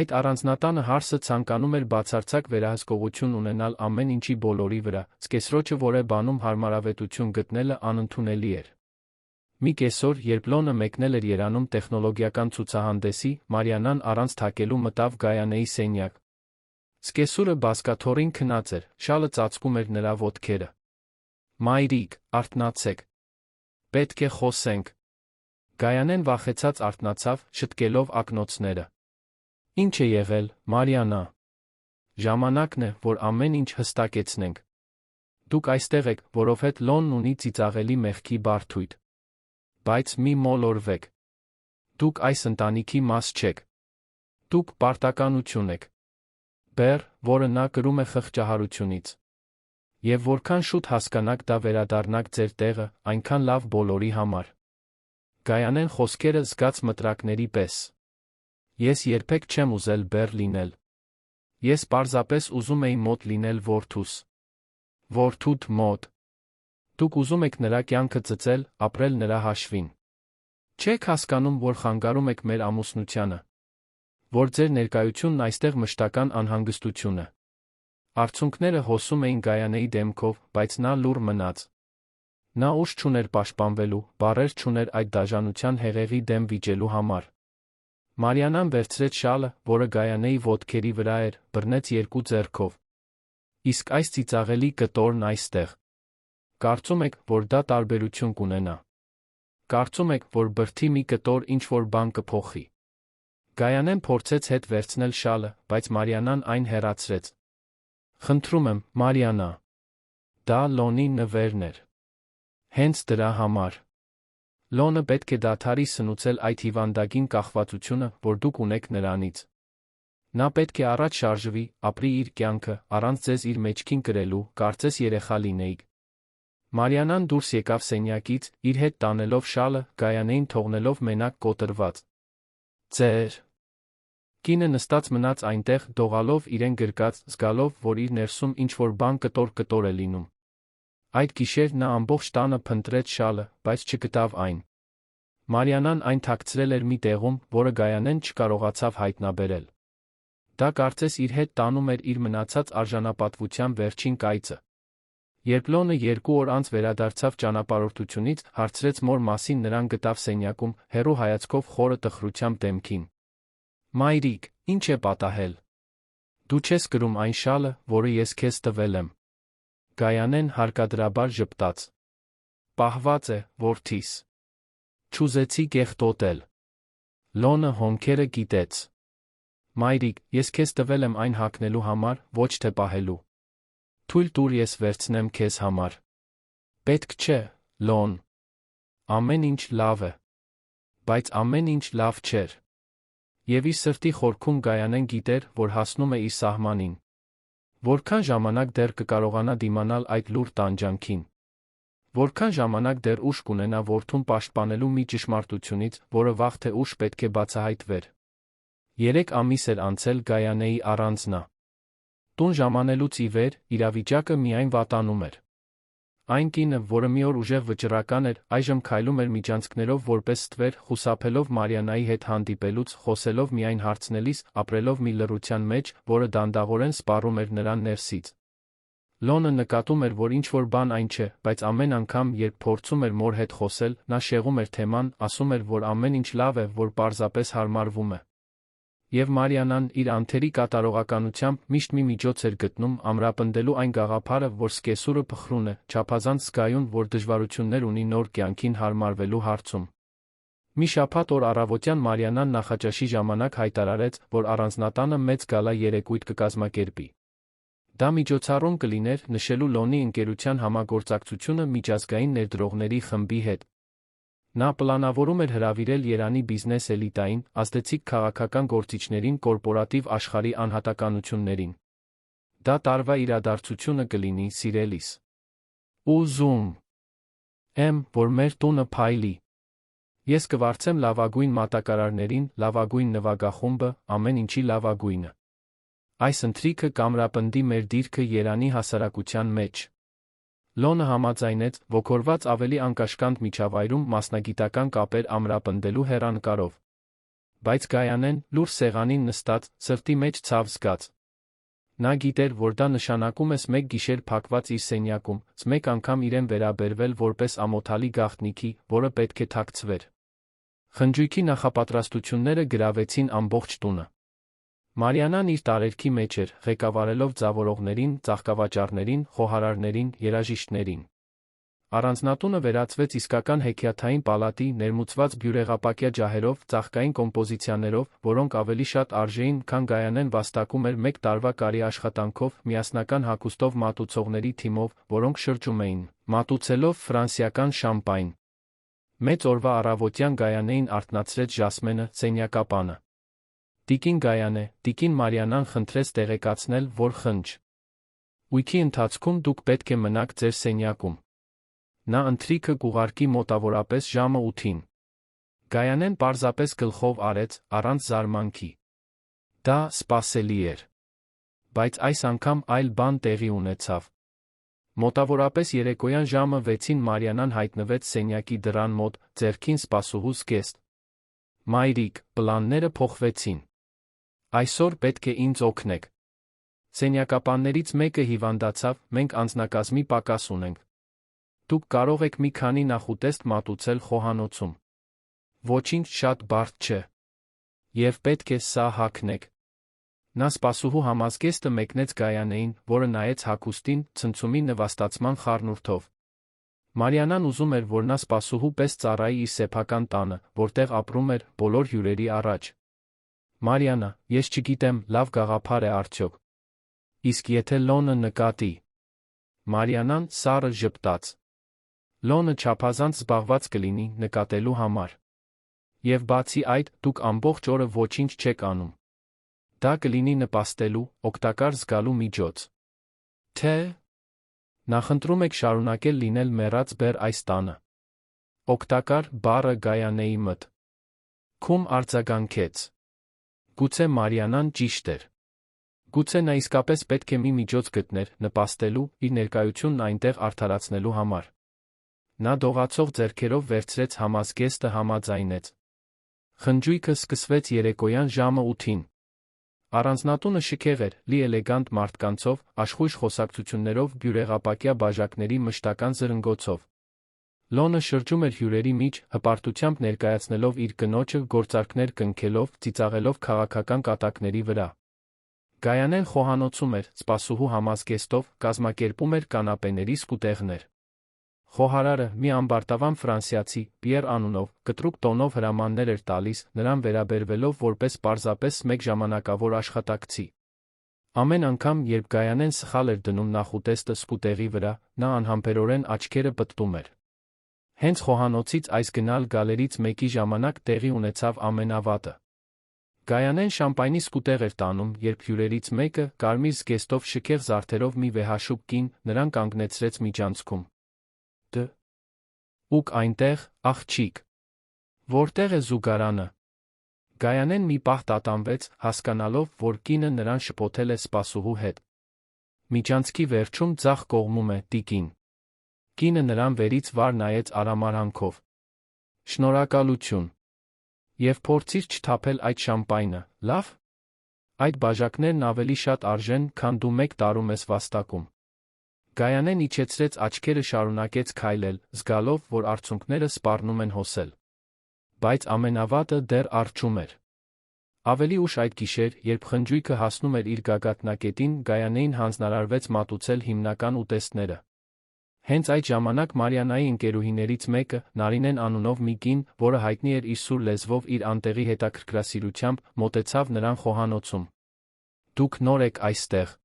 Այդ առանձնատանը հարսը ցանկանում էր բացարձակ վերահսկողություն ունենալ ամեն ինչի բոլորի վրա, սկեսրոջը որևանում հարմարավետություն գտնելը անընդունելի էր։ Մի կեսօր, երբ Լոնը մեկնել էր Երանում տեխնոլոգիական ցուցահանդեսի, Մարիանան առանց թակելու մտավ Գայանեի սենյակ։ Սկեսուրը բազկաթոռին քնած էր, շալը ծածկում էր նրա ոտքերը։ Մայրիկ, արթնացեք։ Պետք է խոսենք։ Գայանեն վախեցած արթնացավ, շտկելով ակնոցները։ Ինչ է եղել, Մարիանա։ Ժամանակն է, որ ամեն ինչ հստակեցնենք։ Դուք այստեղ եք, որովհետև Լոնն ունի ծիծաղելի մեղքի բարդույթ։ Բայց մի մոլորվեք։ Դուք այս ընտանիքի մաս չեք։ Դուք պարտականություն եք։ Բեռ, որը նա կրում է խղճահարությունից։ Եվ որքան շուտ հասկանաք դա վերադառնաք ձեր տեղը, այնքան լավ բոլորի համար։ Գայանեն խոսքերը զգաց մտրակների պես։ Ես երբեք չեմ ուզել բեռ լինել։ Ես պարզապես ուզում էի մոտ լինել որդուս։ Որդուդ մոտ։ Դուք ուզում եք նրա կյանքը ծծել, ապրել նրա հաշվին։ Չեք հասկանում, որ խանգարում եք մեր ամուսնությանը։ Որ ձեր ներկայությունն այստեղ մշտական անհանգստություն է։ Արցունքները հոսում էին Գայանեի դեմքով, բայց նա լուռ մնաց։ Նա ուժ չուներ պաշտպանվելու, բառեր չուներ այդ դաժանության հեղեղի դեմ վիճելու համար։ Մարիանան վերցրեց շալը, որը Գայանեի ոտքերի վրա էր, բռնեց երկու ձեռքով։ Իսկ այս ծիծաղելի կտորն այստեղ։ Կարծում եք, որ դա տարբերություն կունենա։ Կարծում եք, որ բրդի մի կտոր ինչ-որ բան կփոխի։ Գայանեն փորձեց հետ վերցնել շալը, բայց Մարիանան այն հեռացրեց։ Խնդրում եմ, Մարիանա։ Դա Լոնի նվերն էր։ Հենց դրա համար։ Լոնը պետք է դադարի սնուցել այդ հիվանդագին կախվածությունը, որ դուք ունեք նրանից։ Նա պետք է առաջ շարժվի, ապրի իր կյանքը, առանց ձեզ իր մեջքին կրելու, կարծես երեխա լինեիք։ Մարիանան դուրս եկավ սենյակից, իր հետ տանելով շալը, Գայանեին թողնելով մենակ կոտրված։ Ձեր կինը նստած մնաց այնտեղ, դողալով իրեն գրկած, զգալով, որ իր ներսում ինչ-որ բան կտոր է լինում։ Այդ գիշեր նա ամբողջ տանը փնտրեց շալը, բայց չգտավ այն։ Մարիանան այն թաքցրել էր մի տեղում, որը Գայանեն չկարողացավ հայտնաբերել։ Դա կարծես իր հետ տանում էր իր մնացած արժանապատվության վերջին կայծը։ Երբ Լոնը 2 օր անց վերադարձավ ճանապարհորդությունից, հարցրեց մոր մասին, նրան գտավ սենյակում, հեռու հայացքով խորը տխրությամբ դեմքին։ Մայրիկ, ինչ է պատահել։ Դու չես կրում այն շալը, որը ես քեզ տվել եմ։ Գայանեն հարկադրաբար ժպտաց։ Պահված է, որդիս։ Չուզեցի կեղտոտել։ Լոնը հոնքերը կիտեց։ Մայրիկ, ես քեզ տվել եմ այն հագնելու համար, ոչ թե պահելու։ Թույլ տուր ես վերցնեմ քեզ համար։ Պետք չէ, Լոն։ Ամեն ինչ լավ է։ Բայց ամեն ինչ լավ չէր։ Եվ իր սրտի խորքում Գայանեն գիտեր, որ հասնում է իր սահմանին։ Որքան ժամանակ դեռ կկարողանա դիմանալ այդ լուր տանջանքին։ Որքան ժամանակ դեռ ուժ կունենա որդուն պաշտպանելու մի ճշմարտությունից, որը վաղ թե ուշ պետք է բացահայտվեր։ 3 ամիս էր անցել Գայանեի առանձնա։ Տուն ժամանելուց ի վեր, իրավիճակը միայն վատանում էր։ Այն կինը, որը մի օր ուժեղ վճռական էր, այժմ քայլում էր միջանցքներով որպես ստվեր, խուսափելով Մարիանայի հետ հանդիպելուց, խոսելով միայն հարցնելիս, ապրելով մի լռության մեջ, որը դանդաղորեն սպառում էր նրան ներսից։ Լոնը նկատում էր, որ ինչ-որ բան այն չէ, բայց ամեն անգամ, երբ փորձում էր մոր հետ խոսել, նա շեղում էր թեման, ասում էր, որ ամեն ինչ լավ է, որ պարզապես հարմարվում է։ Եվ Մարիանան իր անթերի կատարողականությամբ միշտ մի միջոց էր գտնում ամրապնդելու այն գաղափարը, որ սկեսուրը փխրուն է, չափազանց զգայուն, որ դժվարություններ ունի նոր կյանքին հարմարվելու հարցում։ Մի շաբաթ օր առավոտյան Մարիանան նախաճաշի ժամանակ հայտարարեց, որ առանձնատանը մեծ գալա երեկույթ կկազմակերպի։ Դա միջոցառում կլիներ նշելու Լոնի ընկերության համագործակցությունը միջազգային ներդրողների խմբի հետ։ Նա պլանավորում էր հրավիրել Երանի բիզնես էլիտային, ազդեցիկ քաղաքական գործիչներին կորպորատիվ աշխարհի անհատականություններին։ Դա տարվա իրադարձությունը կլինի, սիրելիս։ Ուզում եմ, որ մեր տունը փայլի։ Ես կվարձեմ լավագույն մատակարարներին, լավագույն նվագախումբը, ամեն ինչի լավագույնը։ Այս ընթրիքը կամրապնդի մեր դիրքը Երանի հասարակության մեջ։ Լոնը համաձայնեց, ոգորված ավելի անկաշկանդ միջավայրում մասնագիտական կապեր ամրապնդելու հեռանկարով։ Բայց Գայանեն, լուր սեղանին նստած, սրտի մեջ ցավ զգաց։ Նա գիտեր, որ դա նշանակում է մեկ գիշեր փակված իր սենյակում, մեկ անգամ իրեն վերաբերվել որպես ամոթալի գաղտնիքի, որը պետք է թաքցվեր։ Խնջույքի նախապատրաստությունները գրավեցին ամբողջ տունը։ Մարիանան իր տարերքի մեջ էր, ղեկավարելով ձավորողներին, ծաղկավաճառներին, խոհարարներին, երաժիշտներին։ Առանձնատունը վերածվեց իսկական հեքիաթային պալատի, ներմուծված բյուրեղապակյա ջահերով, ծաղկային կոմպոզիցիաներով, որոնք ավելի շատ արժեին, քան Գայանեն վաստակում էր մեկ տարվա կարի աշխատանքով, միասնական հագուստով մատուցողների թիմով, որոնք շրջում էին, մատուցելով ֆրանսիական շամպայն։ Մեծ օրվա առավոտյան Գայանեին արթնացրեց Ժասմենը, սենյակապանը։ Տիկին Գայանե, տիկին Մարիանան խնդրեց տեղեկացնել, որ խնջ ուйքի ընթացքում դուք պետք է մնաք ձեր սենյակում։ Նա ընթրիքը կուղարկի մոտավորապես ժամը 8-ին։ Գայանեն պարզապես գլխով արեց, առանց զարմանքի։ Դա սպասելի էր։ Բայց այս անգամ այլ բան տեղի ունեցավ։ Մոտավորապես երեկոյան ժամը 6-ին Մարիանան հայտնվեց սենյակի դռան մոտ, ձեռքին սպասուհու զգեստ։ Մայրիկ, պլանները փոխվեցին։ Այսօր պետք է ինձ օգնեք։ Սենյակապաններից մեկը հիվանդացավ, մենք անձնակազմի պակաս ունենք։ Դուք կարող եք մի քանի նախուտեստ մատուցել խոհանոցում։ Ոչինչ շատ բարդ չէ։ Եվ պետք է սա հագնեք։ Նա սպասուհու համազգեստը մեկնեց Գայանեին, որը նայեց հագուստին, ցնցումի նվաստացման խառնուրդով։ Մարիանան ուզում էր, որ նա սպասուհու պես ծառայի իր սեփական տանը, որտեղ ապրում էր, բոլոր հյուրերի առաջ։ Մարիանա, ես չգիտեմ, լավ գաղափար է արդյոք։ Իսկ եթե Լոնը նկատի։ Մարիանան սառը ժպտաց։ Լոնը չափազանց զբաղված կլինի նկատելու համար։ Եվ բացի այդ, դուք ամբողջ օրը ոչինչ չեք անում։ Դա կլինի նպաստելու, օգտակար զգալու միջոց։ Թե նախընտրում եք շարունակել լինել մեռած բեռ այս տանը։ Օգտակար բառը Գայանեի մտ քում արձագանքեց։ Գուցե Մարիանան ճիշտ էր։ Գուցե նա իսկապես պետք է մի միջոց գտներ, նպաստելու, իր ներկայությունն այնտեղ արդարացնելու համար։ Նա դողացող ձեռքերով վերցրեց համազգեստը, համաձայնեց։ Խնջույքը սկսվեց երեկոյան ժամը 8-ին։ Առանձնատունը շքեղ էր, լի էլեգանտ մարդկանցով, աշխույժ խոսակցություններով, բյուրեղապակյա բաժակների մշտական զրնգոցով։ Լոնը շրջում էր հյուրերի միջ, հպարտությամբ ներկայացնելով իր կնոջը, գործարքներ կնքելով, ծիծաղելով քաղաքական կատակների վրա։ Գայանեն խոհանոցում էր, սպասուհու համազգեստով, կազմակերպում էր կանապեների սկուտեղներ։ Խոհարարը, մի ամբարտավան ֆրանսիացի, Պիեր անունով, կտրուկ տոնով հրամաններ էր տալիս, նրան վերաբերվելով որպես պարզապես մեկ ժամանակավոր աշխատակցի։ Ամեն անգամ, երբ Գայանեն սխալ էր դնում նախուտեստը սկուտեղի վրա, նա անհամբերորեն աչքերը պտտում էր։ Հենց խոհանոցից այս գնալ գալերից մեկի ժամանակ տեղի ունեցավ ամենավատը։ Գայանեն շամպայնի սկուտեղ էր տանում, երբ հյուրերից մեկը, կարմիր զգեստով շքեղ զարդերով մի վեհաշուկ կին, նրան կանգնեցրեց միջանցքում։ Ուք այնտեղ, աղջիկ։ Որտեղ է զուգարանը։ Գայանեն մի պահ տատանվեց, հասկանալով, որ կինը նրան շփոթել է սպասուհու հետ։ Միջանցքի վերջում ձախ կողմում է, տիկին։ Կինը նրան վերից վար նայեց արամարանքով։ Շնորհակալություն։ Եվ փորձիր չթափել այդ շամպայնը, լավ։ Այդ բաժակներն ավելի շատ արժեն, քան դու մեկ տարում ես վաստակում։ Գայանեն իջեցրեց աչքերը, շարունակեց քայլել, զգալով, որ արցունքները սպառնում են հոսել։ Բայց ամենավատը դեռ առջում էր։ Ավելի ուշ այդ գիշեր, երբ խնջույքը հասնում էր իր գագաթնակետին, Գայանեին հանձնարարվեց մատուցել հիմնական ուտեստները։ Հենց այդ ժամանակ Մարիանայի ընկերուհիներից մեկը, Նարինեն անունով մի կին, որը հայտնի էր իր սուր լեզվով իր անտեղի հետաքրքրասիրությամբ, մոտեցավ նրան խոհանոցում։ Դուք նոր եք այստեղ։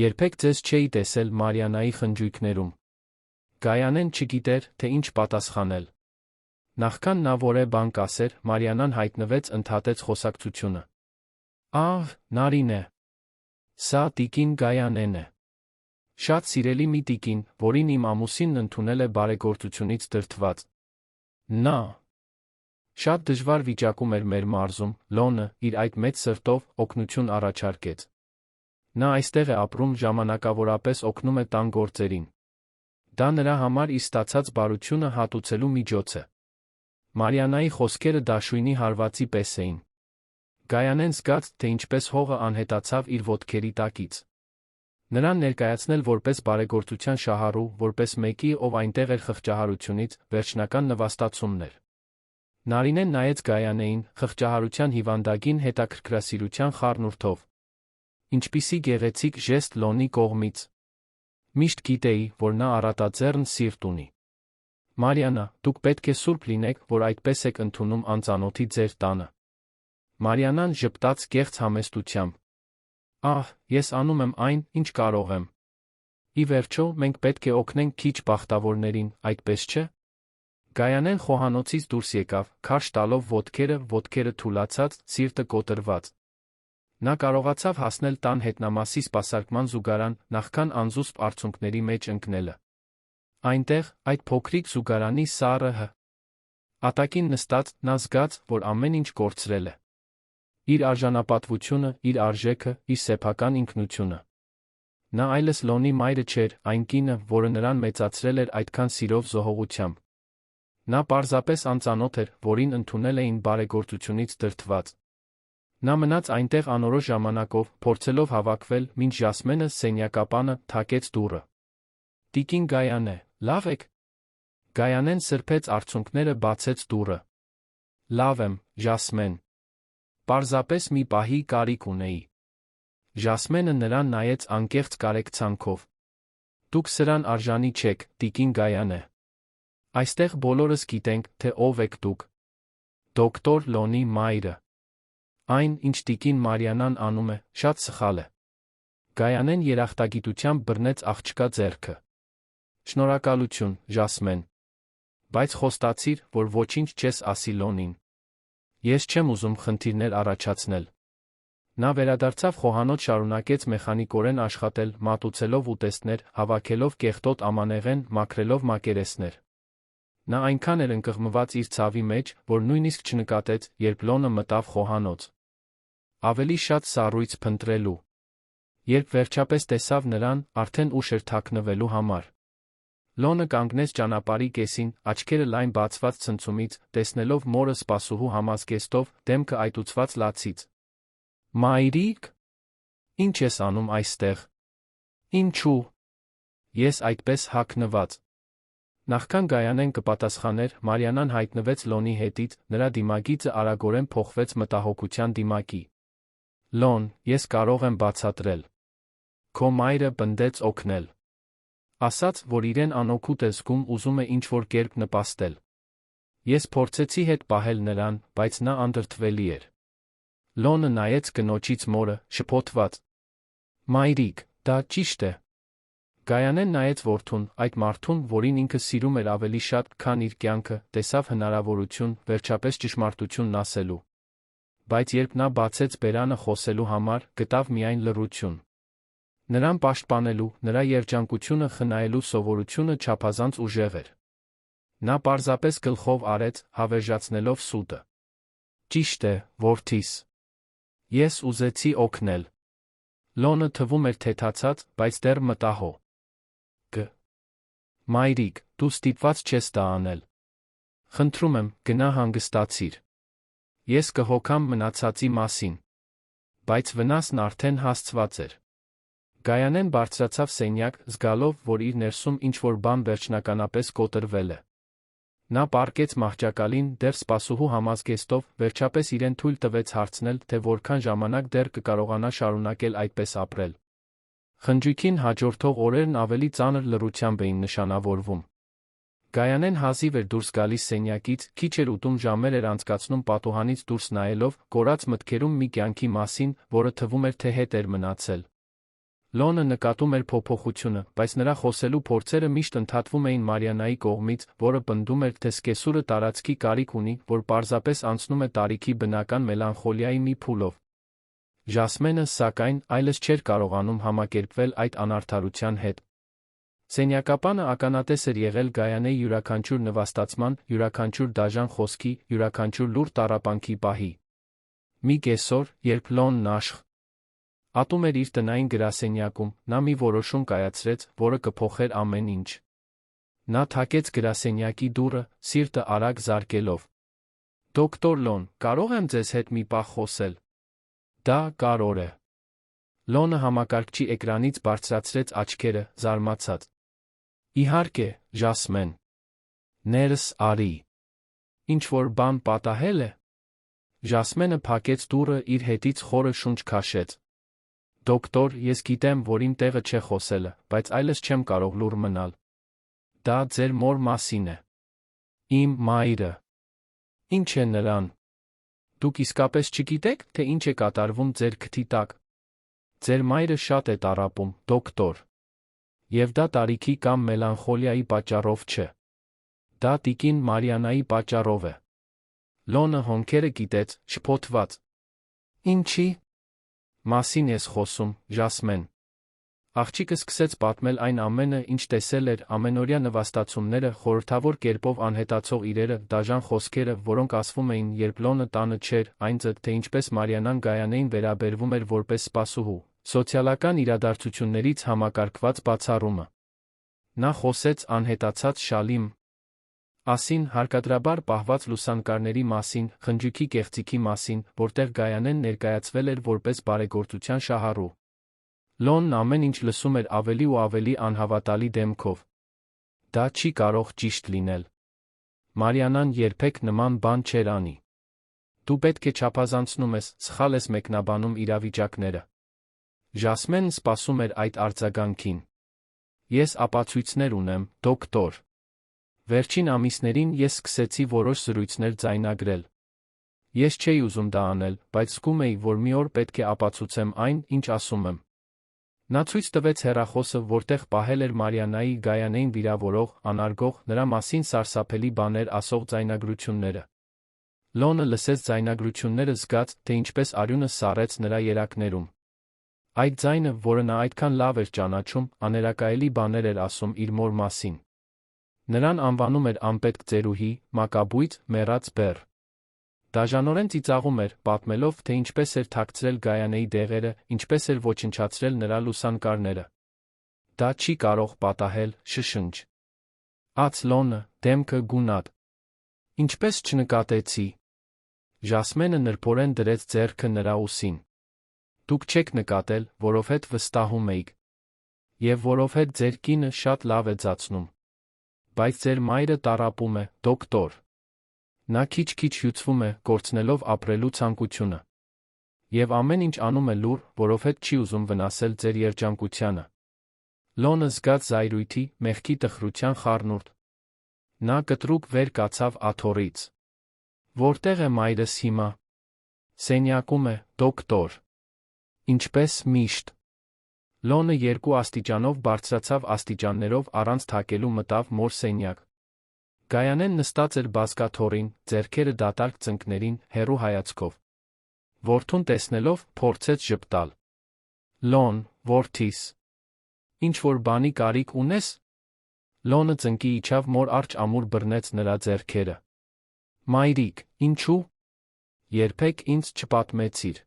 Երբեք ձեզ չէի տեսել Մարիանայի խնջույքներում։ Գայանեն չգիտեր, թե ինչ պատասխանել։ Նախքան նա որևէ բան կասեր, Մարիանան հայտնվեց, ընդհատեց խոսակցությունը։ Ահ, Նարին է։ Սա տիկին Գայանեն է։ Շատ սիրելի մի տիկին, որին իմ ամուսինն ընդունել է բարեգործությունից դրդված։ Նա շատ դժվար վիճակում էր մեր մարզում, Լոնը, իր այդ մեծ սրտով, օգնություն առաջարկեց։ Նա այստեղ է ապրում, ժամանակավորապես օգնում է տան գործերին։ Դա նրա համար իր ստացած բարությունը հատուցելու միջոց է։ Մարիանայի խոսքերը դաշույնի հարվածի պես էին։ Գայանեն զգաց, թե ինչպես հողը անհետացավ իր ոտքերի տակից։ Նրան ներկայացնել որպես բարեգործության շահառու, որպես մեկի, ով այնտեղ էր խղճահարությունից, վերջնական նվաստացումն էր։ Նարինեն նայեց Գայանեին, խղճահարության հիվանդագին հետաքրքրասիրության խառնուրդով։ Ինչպիսի գեղեցիկ ժեստ Լոնի կողմից։ Միշտ գիտեի, որ նա առատաձեռն սիրտ ունի։ Մարիանա, դուք պետք է սուրբ լինեք, որ այդպես եք ընդունում անծանոթի ձեր տանը։ Մարիանան ժպտաց կեղծ համեստությամբ։ Ահ, ես անում եմ այն, ինչ կարող եմ։ Ի վերջո, մենք պետք է օգնենք քիչ բախտավորներին, այդպես չէ՞։ Գայանեն խոհանոցից դուրս եկավ, քարշ տալով ոտքերը թուլացած, սիրտը կոտրված։ Նա կարողացավ հասնել տան հետնամասի սպասարկման զուգարան, նախքան անզուսպ արցունքների մեջ ընկնելը։ Այնտեղ, այդ փոքրիկ զուգարանի սառը ատակին նստած, նա զգաց, որ ամեն ինչ կորցրել է։ Իր արժանապատվությունը, իր արժեքը, իր սեփական ինքնությունը։ Նա այլս Լոնի մայրը չէր, այն կինը, որը նրան մեծացրել էր այդքան սիրով զոհողությամբ։ Նա պարզապես անծանոթ էր, որին ընդունել էին բարեգործությունից դրդված։ Նա մնաց այնտեղ անորոշ ժամանակով, փորձելով հավաքվել, մինչ Ժասմենը սենյակապանը թակեց դուռը։ Տիկին Գայանե, լավ եք։ Գայանեն սրբեց արցունքները, բացեց դուռը։ Լավ եմ, Ժասմեն։ Պարզապես մի պահի կարիք ունեի։ Ժասմենը նրան նայեց անկեղծ կարեկցանքով։ Դուք սրան արժանի չեք, տիկին Գայանե։ Այստեղ բոլորս գիտենք, թե ով եք դուք։ Դոկտոր Լոնի մայրը։ Այն, ինչ տիկին Մարիանան անում է, շատ սխալ է։ Գայանեն երախտագիտությամբ բռնեց աղջկա ձեռքը։ Շնորհակալություն, Ժասմեն։ Բայց խոստացիր, որ ոչինչ չես ասի Լոնին։ Ես չեմ ուզում խնդիրներ առաջացնել։ Նա վերադարձավ խոհանոց, շարունակեց մեխանիկորեն աշխատել, մատուցելով ուտեստներ, հավաքելով կեղտոտ ամանեղեն, մաքրելով մակերեսներ։ Նա այնքան էր ընկղմված իր ցավի մեջ, որ նույնիսկ չնկատեց, երբ Լոնը մտավ խոհանոց։ Ավելի շատ սառույց փնտրելու։ Երբ վերջապես տեսավ նրան, արդեն ուշ էր թաքնվելու համար։ Լոնը կանգնեց ճանապարհի կեսին, աչքերը լայն բացված ցնցումից, տեսնելով մորը սպասուհու համազգեստով, դեմքը այտուցված լացից։ Մայրիկ, ի՞նչ ես անում այստեղ։ Ինչու։ Ես այդպես հագնված։ Նախքան Գայանեն կպատասխաներ, Մարիանան հայտնվեց Լոնի հետից, նրա դիմագիծը արագորեն փոխվեց մտահոգության դիմակի։ Լոն, ես կարող եմ բացատրել։ Քո մայրը պնդեց օգնել։ Ասաց, որ իրեն անօգուտ է զգում, ուզում է ինչ-որ կերպ նպաստել։ Ես փորձեցի հետ պահել նրան, բայց նա անդրդվելի էր։ Լոնը նայեց կնոջից մորը, շփոթված։ Մայրիկ, դա ճիշտ է։ Գայանեն նայեց որդուն, այդ մարդուն, որին ինքը սիրում էր ավելի շատ, քան իր կյանքը, տեսավ հնարավորություն, վերջապես ճշմարտությունն ասելու։ Բայց երբ նա բացեց բերանը խոսելու համար, գտավ միայն լռություն։ Նրան պաշտպանելու, նրա երջանկությունը խնայելու սովորությունը չափազանց ուժեղ էր։ Նա պարզապես գլխով արեց, հավերժացնելով սուտը։ Ճիշտ է, որդիս։ Ես ուզեցի օգնել։ Լոնը թվում էր թեթացած, բայց դեռ մտահո։ Մայրիկ, դու ստիպված չես դա անել։ Խնդրում եմ, գնա հանգստացիր։ Ես կհոգամ մնացածի մասին։ Բայց վնասն արդեն հասցված էր։ Գայանեն բարձրացավ սենյակ, զգալով, որ իր ներսում ինչ-որ բան վերջնականապես կոտրվել է։ Նա պառկեց մահճակալին, դեռ սպասուհու համազգեստով, վերջապես իրեն թույլ տվեց հարցնել, թե որքան ժամանակ դեռ կկարողանա շարունակել այդպես ապրել։ Խնջույքին հաջորդող օրերն ավելի ծանր լռությամբ էին նշանավորվում։ Գայանեն հազիվ էր դուրս գալիս սենյակից, քիչ էր ուտում, ժամեր էր անցկացնում պատուհանից դուրս նայելով, կորած մտքերում մի կյանքի մասին, որը թվում էր, թե հետ էր մնացել։ Լոնը նկատում էր փոփոխությունը, բայց նրա խոսելու փորձերը միշտ ընդհատվում էին Մարիանայի կողմից, որը պնդում էր, թե սկեսուրը տարածքի կարիք ունի, որ պարզապես անցնում է տարիքի բնական մելանխոլիայի մի փուլով։ Ժասմենը, սակայն, այլևս չէր կարողանում համակերպվել այդ անարդարության հետ։ Սենյակապանը ականատես էր եղել Գայանեի յուրաքանչյուր նվաստացման, յուրաքանչյուր դաժան խոսքի, յուրաքանչյուր լուռ տառապանքի պահի։ Մի կեսօր, երբ Լոնն ատում էր իր տնային գրասենյակում, նա մի որոշում կայացրեց, որը կփոխեր ամեն ինչ։ Նա թակեց գրասենյակի դուռը, սիրտը արագ զարկելով։ «Դոկտոր Լոն, կարող եմ ձեզ հետ մի պահ խոսել»։ «Դա կարող է»։ Լոնը համակարգչի էկրանից բարձրացրեց աչքերը, զարմացած։ «Իհարկե, Ժասմեն»։ «Ներս արի»։ Ինչ-որ բան պատահել է։ Ժասմենը փակեց դուռը, իր հետից խորը շունչ քաշեց։ «Դոկտոր, ես գիտեմ, որ իմ տեղը չէ խոսելը, բայց այլևս չեմ կարող լուռ մնալ։ Դա ձեր մոր մասին է»։ «Իմ մայրը»։ «Ինչ է նրան»։ «Դուք իսկապես չգիտեք, թե ինչ է կատարվում ձեր քթի տակ»։ «Ձեր մայրը շատ է տառապում, դոկտոր։ Եվ դա տարիքի կամ մելանխոլիայի պատճառով չէ։ Դա տիկին Մարիանայի պատճառով է»։ Լոնը հոնքերը կիտեց, շփոթված։ «Ինչի՞ մասին ես խոսում, Ժասմեն»։ Աղջիկը սկսեց պատմել այն ամենը, ինչ տեսել էր, ամենօրյա նվաստացումները, խորհրդավոր կերպով անհետացող իրերը, դաժան խոսքերը, որոնք ասվում էին, երբ Լոնը տանը չէր, այն ձ, թե ինչպես Մարիանան Գայանեին վերաբերվում էր որպես սպասուհու, սոցիալական իրադարձություններից համակարգված բացառումը։ Նա խոսեց անհետացած Շալիմ ասին, հարկադրաբար պահված լուսանկարների մասին, խնջույքի կեղծիքի մասին, որտեղ Գայանեն ներկայացվել էր որպես բարեգործության շահառու։ Լոնն ամեն ինչ լսում էր ավելի ու ավելի անհավատալի դեմքով։ Դա չի կարող ճիշտ լինել։ Մարիանան երբեք նման բան չէր անի։ Դու պետք է չափազանցնում ես, սխալ ես մեկնաբանում իրավիճակները։ Ժասմենն սպասում էր այդ արձագանքին։ Ես ապացույցներ ունեմ, դոկտոր։ Վերջին ամիսներին ես սկսեցի որոշ զրույցներ ձայնագրել։ Ես չէի ուզում դա անել, բայց զգում էի, որ մի օր պետք է ապացուցեմ այն, ինչ ասում եմ։ Նա ցույց տվեց հեռախոսը, որտեղ պահել էր Մարիանայի Գայանեին վիրավորող, անարգող, նրա մասին սարսափելի բաներ ասող ձայնագրությունները։ Լոնը լսեց ձայնագրությունները, զգաց, թե ինչպես արյունը սառեց նրա երակներում։ Այդ ձայնը, որը նա այդքան լավ էր ճանաչում, աներակայելի բաներ էր ասում իր մոր մասին։ Նրան անվանում էր անպետք ծերուհի, մակաբույծ, մեռած բեռ։ Դաժանորեն ծիծաղում էր, պատմելով, թե ինչպես էր թաքցրել Գայանեի դեղերը, ինչպես էր ոչնչացրել նրա լուսանկարները։ Դա չի կարող պատահել, շշնջ։ Աց Լոնը, դեմքը գունատ։ Ինչպես չնկատեցի։ Ժասմենը նրբորեն դրեց ձեռքը նրա ուսին։ Դուք չեք նկատել, որովհետև վստահում էիք։ Եվ որովհետև ձեր կինը շատ լավ է ձացնում։ Բայց ձեր մայրը տառապում է, դոկտոր։ Նա քիչ-քիչ հյուծվում է, կորցնելով ապրելու ցանկությունը։ Եվ ամեն ինչ անում է լուռ, որովհետև չի ուզում վնասել ձեր երջանկությանը։ Լոնը զգաց զայրույթի, մեղքի տխրության խառնուրդ։ Նա կտրուկ վեր կացավ աթոռից։ Որտեղ է մայրս հիմա։ Սենյակում է, դոկտոր։ Ինչպես միշտ։ Լոնը 2 աստիճանով բարձրացավ աստիճաններով առանց թակելու մտավ մոր սենյակ։ Գայանեն նստած էր բազկաթոռին, ձեռքերը դատարկ ծնկներին, հեռու հայացքով։ Որդուն տեսնելով, փորձեց ժպտալ։ Լոն, որդիս։ Ինչ-որ բանի կարիք ունես։ Լոնը ծնկի իջավ մոր արջ ամուր բռնեց նրա ձեռքերը։ Մայրիկ, ինչու։ Երբեք ինձ չպատմեցիր։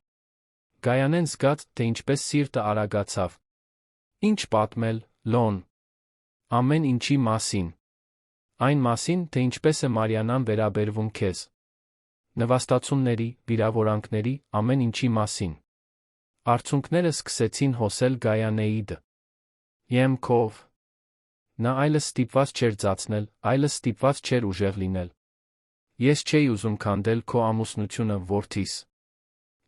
Գայանեն զգաց, թե ինչպես սիրտը արագացավ։ Ինչ պատմել, Լոն։ Ամեն ինչի մասին։ Այն մասին, թե ինչպես է Մարիանան վերաբերվում քեզ։ Նվաստացումների, վիրավորանքների, ամեն ինչի մասին։ Արցունքները սկսեցին հոսել Գայանեի դեմքով։ Նա այլևս ստիպված չէր ձացնել, այլևս ստիպված չէր ուժեղ լինել։ Ես չէի ուզում քանդել քո ամուսնությունը, որդիս։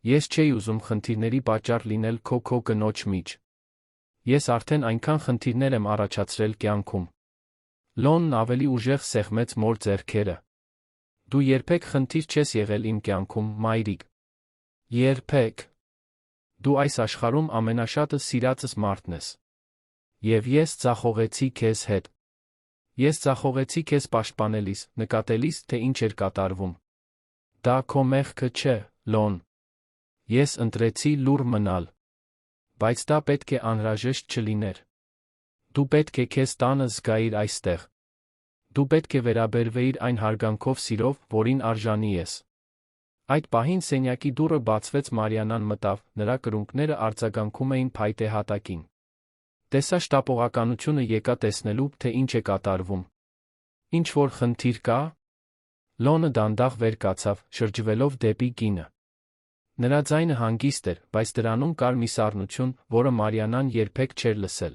Ես չէի ուզում խնդիրների պատճառ լինել քո կնոջ միջ։ Ես արդեն այնքան խնդիրներ եմ առաջացրել կյանքում։ Լոնն ավելի ուժեղ սեղմեց մոր ձեռքերը։ Դու երբեք խնդիր չես եղել իմ կյանքում, մայրիկ։ Երբեք։ Դու այս աշխարհում ամենաշատը սիրածս մարդն ես։ Եվ ես ձախողեցի քեզ հետ։ Ես ձախողեցի քեզ պաշտպանելիս, նկատելիս, թե ինչ էր կատարվում։ Դա քո մեղքը չէ, Լոն։ Ես ընտրեցի լուռ մնալ։ Բայց դա պետք է անհրաժեշտ չլիներ։ Դու պետք է քեզ տանը զգայիր այստեղ։ Դու պետք է վերաբերվեիր այն հարգանքով սիրով, որին արժանի ես։ Այդ պահին սենյակի դուռը բացվեց, Մարիանան մտավ, նրա կրունկները արձագանքում էին փայտե հատակին։ Տեսա շտապողականությունը, եկա տեսնելու, թե ինչ է կատարվում։ Ինչ որ խնդիր կա։ Լոնը դանդաղ վեր կացավ, շրջվելով դեպի կինը։ Նրա ձայնը հանգիստ էր, բայց դրանում կար մի սառնություն, որը Մարիանան երբեք չէր լսել։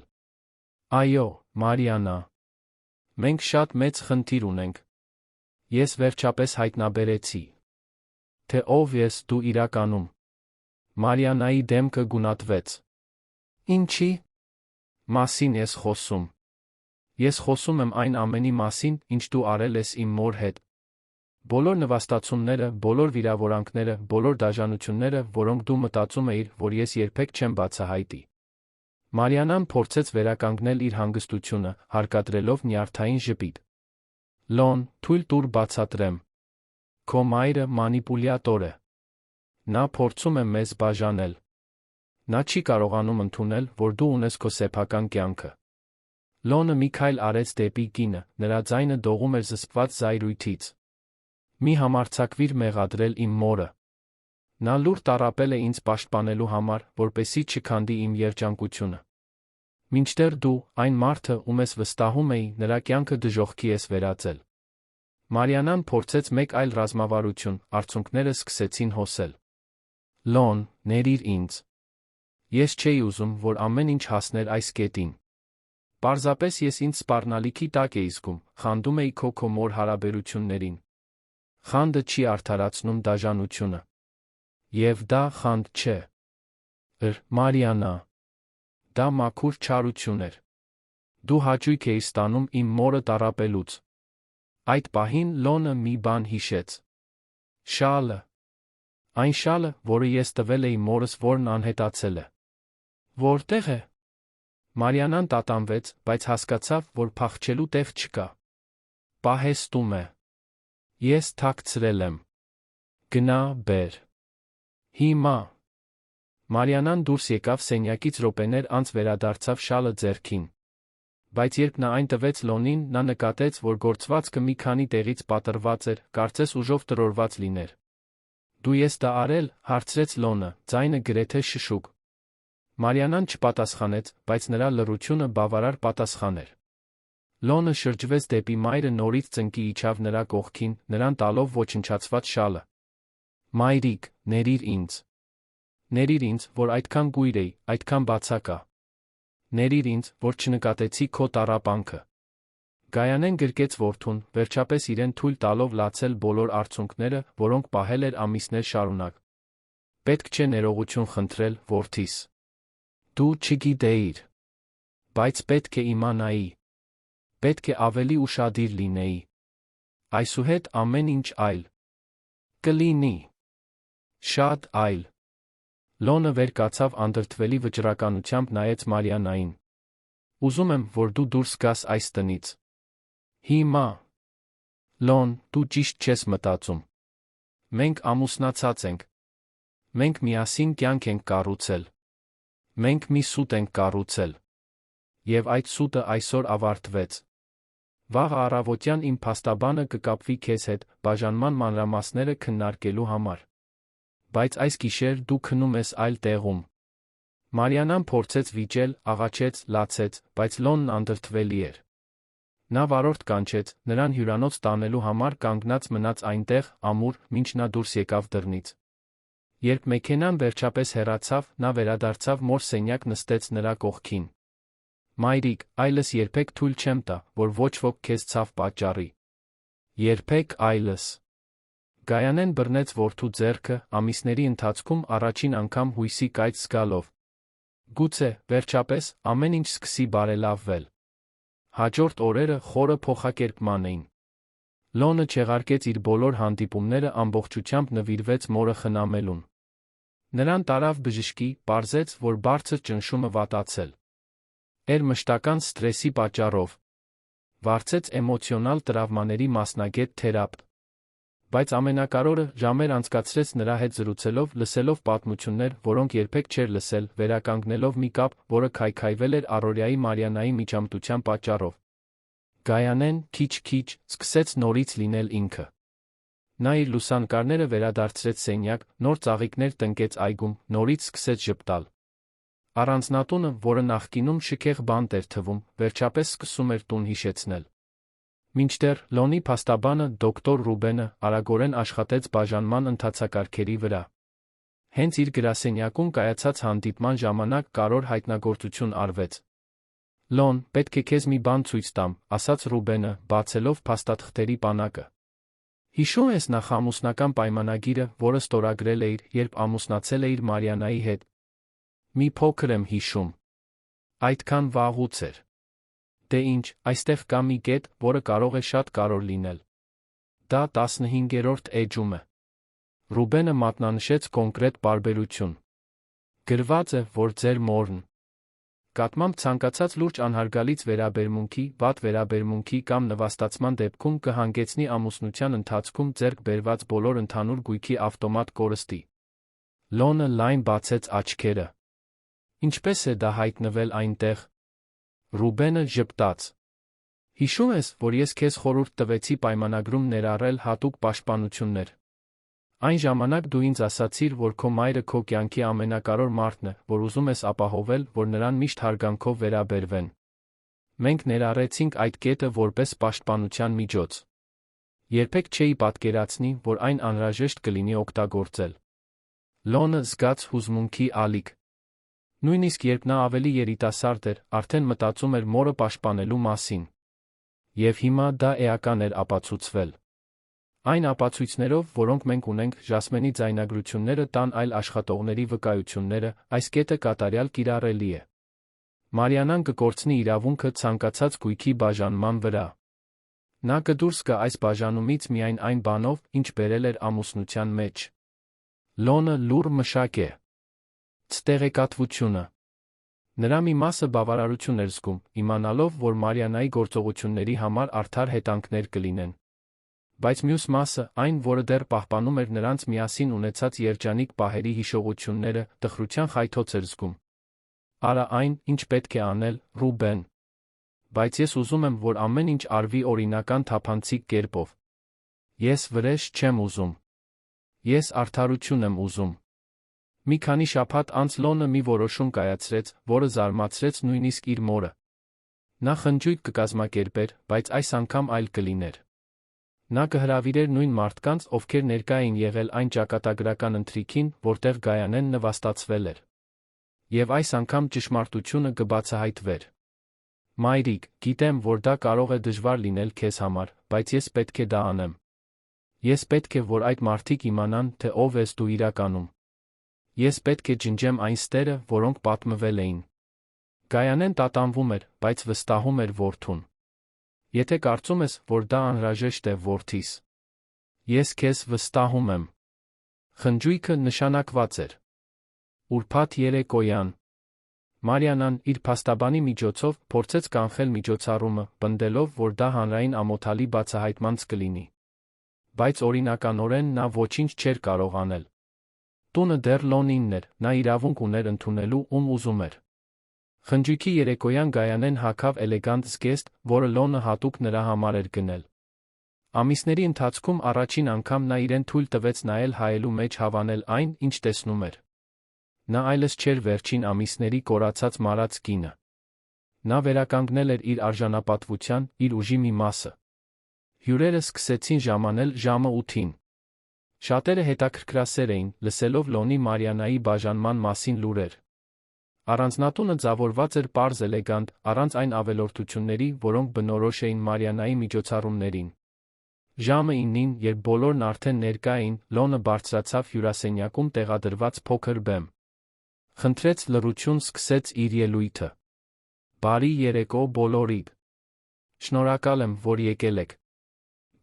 Այո, Մարիանա։ Մենք շատ մեծ խնդիր ունենք։ Ես վերջապես հայտնաբերեցի, թե ով ես դու իրականում։ Մարիանայի դեմքը գունատվեց։ Ինչի՞ մասին ես խոսում։ Ես խոսում եմ այն ամենի մասին, ինչ դու արել ես իմ մոր հետ։ Բոլոր նվաստացումները, բոլոր վիրավորանքները, բոլոր դաժանությունները, որոնք դու մտածում էիր, որ ես երբեք չեմ բացահայտի։ Մարիանան փորձեց վերականգնել իր հանգստությունը, հարկադրելով նյարդային ժպիտ։ Լոն, թույլ տուր բացատրեմ։ Քո մայրը մանիպուլյատոր է։ Նա փորձում է մեզ բաժանել։ Նա չի կարողանում ընդունել, որ դու ունես քո սեփական կյանքը։ Լոնը մի քայլ արեց դեպի կինը, նրա ձայնը դողում էր զսպված զայրույթից։ Մի համարձակվիր մեղադրել իմ մորը։ Նա լուր տառապել է ինձ պաշտպանելու համար, որպեսզի չքանդի իմ երջանկությունը։ Մինչդեռ դու, այն մարդը, ում ես վստահում էի, նրա կյանքը դժոխքի ես վերածել։ Մարիանան փորձեց մեկ այլ ռազմավարություն, արցունքները սկսեցին հոսել։ Լոն, ներիր ինձ։ Ես չէի ուզում, որ ամեն ինչ հասներ այս կետին։ Պարզապես ես ինձ սպառնալիքի տակ էի զգում, խանդում էի քո մոր հարաբերություններին։ Խանդը չի արդարացնում դաժանությունը։ Եվ դա խանդ չէ։ Մարիանա։ Դա մաքուր չարություն էր։ Դու հաճույք էիր ստանում իմ մորը տառապելուց։ Այդ պահին Լոնը մի բան հիշեց։ Շալը։ Այն շալը, որը ես տվել էի մորս, որն անհետացել է։ Որտե՞ղ է։ Մարիանան տատանվեց, բայց հասկացավ, որ փախչելու տեղ չկա։ Պահեստում է։ Ես թաքցրել եմ։ Գնա, բեր։ Հիմա։ Մարիանան դուրս եկավ սենյակից, րոպեներ անց վերադարձավ շալը ձեռքին։ Բայց երբ նա այն տվեց Լոնին, նա նկատեց, որ գործվածքը մի քանի տեղից պատռված էր, կարծես ուժով տրորված լիներ։ Դու ես դա արել, հարցրեց Լոնը, ձայնը գրեթե շշուկ։ Մարիանան չպատասխանեց, բայց նրա լռությունը բավարար պատասխան էր։ Լոնը շրջվեց դեպի մայրը, նորից ծնկի իջավ նրա կողքին, նրան տալով ոչնչացված շալը։ Մայրիկ, ներիր ինձ։ Ներիր ինձ, որ այդքան գույր էի, այդքան բացակա։ Ներիր ինձ, որ չնկատեցի քո տառապանքը։ Գայանեն գրկեց որդուն, վերջապես իրեն թույլ տալով լացել բոլոր արցունքները, որոնք պահել էր ամիսներ շարունակ։ Պետք չէ ներողություն խնդրել, որդիս։ Դու չգիտեիր։ Բայց պետք է իմանայի։ Պետք է ավելի ուշադիր լինեի։ Այսուհետ ամեն ինչ այլ կլինի։ Շատ այլ։ Լոնը վեր կացավ, անդրդվելի վճռականությամբ նայեց Մարիանային։ Ուզում եմ, որ դու դուրս գաս այս տնից։ Հիմա։ Լոն, դու ճիշտ չես մտածում։ Մենք ամուսնացած ենք։ Մենք միասին կյանք ենք կառուցել։ Մենք մի սուտ ենք կառուցել։ Եվ այդ սուտը այսօր ավարտվեց։ Վաղը առավոտյան իմ փաստաբանը կկապվի քեզ հետ, բաժանման մանրամասները քննարկելու համար։ Բայց այս գիշեր դու քնում ես այլ տեղում։ Մարիանան փորձեց վիճել, աղաչեց, լացեց, բայց Լոնն անդրդվելի էր։ Նա վարորդ կանչեց, նրան հյուրանոց տանելու համար կանգնած մնաց այնտեղ, ամուր, մինչ նա դուրս եկավ դռնից։ Երբ մեքենան վերջապես հեռացավ, նա վերադարձավ մոր սենյակ, նստեց նրա կողքին։ Մայրիկ, այլս երբեք թույլ չեմ տա, որ ոչ ոք քեզ ցավ պատճառի։ Երբեք այլս։ Գայանեն բռնեց որդու ձեռքը, ամիսների ընթացքում առաջին անգամ հույսի կայծ զգալով։ Գուցե, վերջապես, ամեն ինչ սկսի բարելավվել։ Հաջորդ օրերը խորը փոխակերպման էին։ Լոնը չեղարկեց իր բոլոր հանդիպումները, ամբողջությամբ նվիրվեց մորը խնամելուն։ Նրան տարավ բժշկի, պարզեց, որ բարձր ճնշումը վատացել էր մշտական սթրեսի պատճառով։ Վարձեց էմոցիոնալ տրավմաների մասնագետ թերապ։ Բայց ամենակարևորը, ժամեր անցկացրեց նրա հետ զրուցելով, լսելով պատմություններ, որոնք երբեք չէր լսել, վերականգնելով մի կապ, որը քայքայվել էր առօրյայի Մարիանայի միջամտության պատճառով։ Գայանեն, քիչ-քիչ, սկսեց նորից լինել ինքը։ Նա իր լուսանկարները վերադարձրեց սենյակ, նոր ծաղիկներ տնկեց այգում, նորից սկսեց ժպտալ։ Առանձնատունը, որը նախկինում շքեղ բանտ էր թվում, վերջապես սկսում էր տուն հիշեցնել։ Մինչդեռ Լոնի փաստաբանը դոկտոր Ռուբենը արագորեն աշխատեց բաժանման ընթացակարգերի վրա։ Հենց իր գրասենյակում կայացած հանդիպման ժամանակ կարևոր հայտնագործություն արվեց։ Լոն, պետք է քեզ մի բան ցույց տամ, ասաց Ռուբենը, բացելով փաստաթղթերի պանակը։ Հիշո՞ւմ ես նախամուսնական պայմանագիրը, որը ստորագրել էիր, երբ ամուսնացել էիր Մարիանայի հետ։ Մի փոքր եմ հիշում։ Այդքան վաղուց էր։ Դե ինչ, այստեղ կա մի կետ, որը կարող է շատ կարևոր լինել։ Դա 15-րդ էջում է։ Ռուբենը մատնանշեց կոնկրետ պարբերություն։ Գրված է, որ ձեր մորն կատմամբ ցանկացած լուրջ անհարգալից վերաբերմունքի, վատ վերաբերմունքի կամ նվաստացման դեպքում կհանգեցնի ամուսնության ընթացքում ձեռք բերված բոլոր ընդհանուր գույքի ավտոմատ կորստի։ Լոնը լայն բացեց աչքերը։ Ինչպես է դա հայտնվել այնտեղ։ Ռուբենը ժպտաց։ Հիշում ես, որ ես քեզ խորհուրդ տվեցի պայմանագրում ներառել հատուկ պաշտպանություններ։ Այն ժամանակ դու ինձ ասացիր, որ քո մայրը քո կյանքի ամենակարևոր մարդն է, որ ուզում ես ապահովել, որ նրան միշտ հարգանքով վերաբերվեն։ Մենք ներառեցինք այդ կետը որպես պաշտպանության միջոց։ Երբեք չէի պատկերացնի, որ այն անհրաժեշտ կլինի օգտագործել։ Լոնը զգաց հուզմունքի ալիք։ Նույնիսկ երբ նա ավելի երիտասարդ էր, արդեն մտածում էր մորը պաշտպանելու մասին։ Եվ հիմա դա էական էր ապացուցվել։ Այն ապացույցներով, որոնք մենք ունենք, Ժասմենի ձայնագրությունները տան այլ աշխատողների վկայությունները, այս կետը կատարյալ կիրառելի է։ Մարիանան կկորցնի իրավունքը ցանկացած գույքի բաժանման վրա։ Նա կդուրս գա այս բաժանումից միայն այն բանով, ինչ բերել էր ամուսնության մեջ։ Լոնը լուռ մշակ է։ Տեղեկատվությունը։ Նրա մի մասը բավարարություն էր զգում, իմանալով, որ Մարիանայի գործողությունների համար արդար հետանքներ կլինեն։ Բայց մյուս մասը, այն, որը դեռ պահպանում էր նրանց միասին ունեցած երջանիկ պահերի հիշողությունները, տխրության խայթոց էր զգում։ Արա այն, ինչ պետք է անել, Ռուբեն։ Բայց ես ուզում եմ, որ ամեն ինչ արվի օրինական թափանցիկ կերպով։ Ես վրեժ չեմ ուզում։ Ես արդարություն եմ ուզում։ Մի քանի շաբաթ անց Լոնը մի որոշում կայացրեց, որը զարմացրեց նույնիսկ իր մորը։ Նա խնջույք կկազմակերպեր, բայց այս անգամ այլ կլիներ։ Նա կհրավիրեր նույն մարդկանց, ովքեր ներկա էին եղել այն ճակատագրական ընթրիքին, որտեղ Գայանեն նվաստացվել էր։ Եվ այս անգամ ճշմարտությունը կբացահայտվեր։ Մայրիկ, գիտեմ, որ դա կարող է դժվար լինել քեզ համար, բայց ես պետք է դա անեմ։ Ես պետք է, որ այդ մարդիկ իմանան, թե ով ես դու իրականում։ Ես պետք է ջնջեմ այն ստերը, որոնք պատմվել էին։ Գայանեն տատանվում էր, բայց վստահում էր որդուն։ Եթե կարծում ես, որ դա անհրաժեշտ է, որդիս։ Ես քեզ վստահում եմ։ Խնջույքը նշանակված էր։ Ուրբաթ երեկոյան։ Մարիանան իր փաստաբանի միջոցով փորձեց կանխել միջոցառումը, պնդելով, որ դա հանրային ամոթալի բացահայտմանց կլինի։ Բայց օրինականորեն նա ոչինչ չէր կարող անել։ Տունը դեռ Լոնինն էր, նա իրավունք ուներ ընդունելու, ում ուզում էր։ Խնջույքի երեկոյան Գայանեն հագավ էլեգանտ զգեստ, որը Լոնը հատուկ նրա համար էր գնել։ Ամիսների ընթացքում առաջին անգամ նա իրեն թույլ տվեց նայել հայելու մեջ հավանել այն, ինչ տեսնում էր։ Նա այլևս չէր վերջին ամիսների կորացած մարած կինը։ Նա վերականգնել էր իր արժանապատվության, իր ուժի մի մասը։ Հյուրերը սկսեցին ժամանել ժամը 8-ին։ Շատերը հետաքրքրասեր էին, լսելով Լոնի Մարիանայի բաժանման մասին լուրեր։ Առանձնատունը ձևավորված էր պարզ էլեգանտ, առանց այն ավելորդությունների, որոնք բնորոշ էին Մարիանայի միջոցառումներին։ Ժամը 9-ին, երբ բոլորն արդեն ներկա էին, Լոնը բարձրացավ հյուրասենյակում տեղադրված փոքր բեմ։ Խնդրեց լռություն, սկսեց իր ելույթը. «Բարի երեկո բոլորիդ։ Շնորհակալ եմ, որ եկել եք։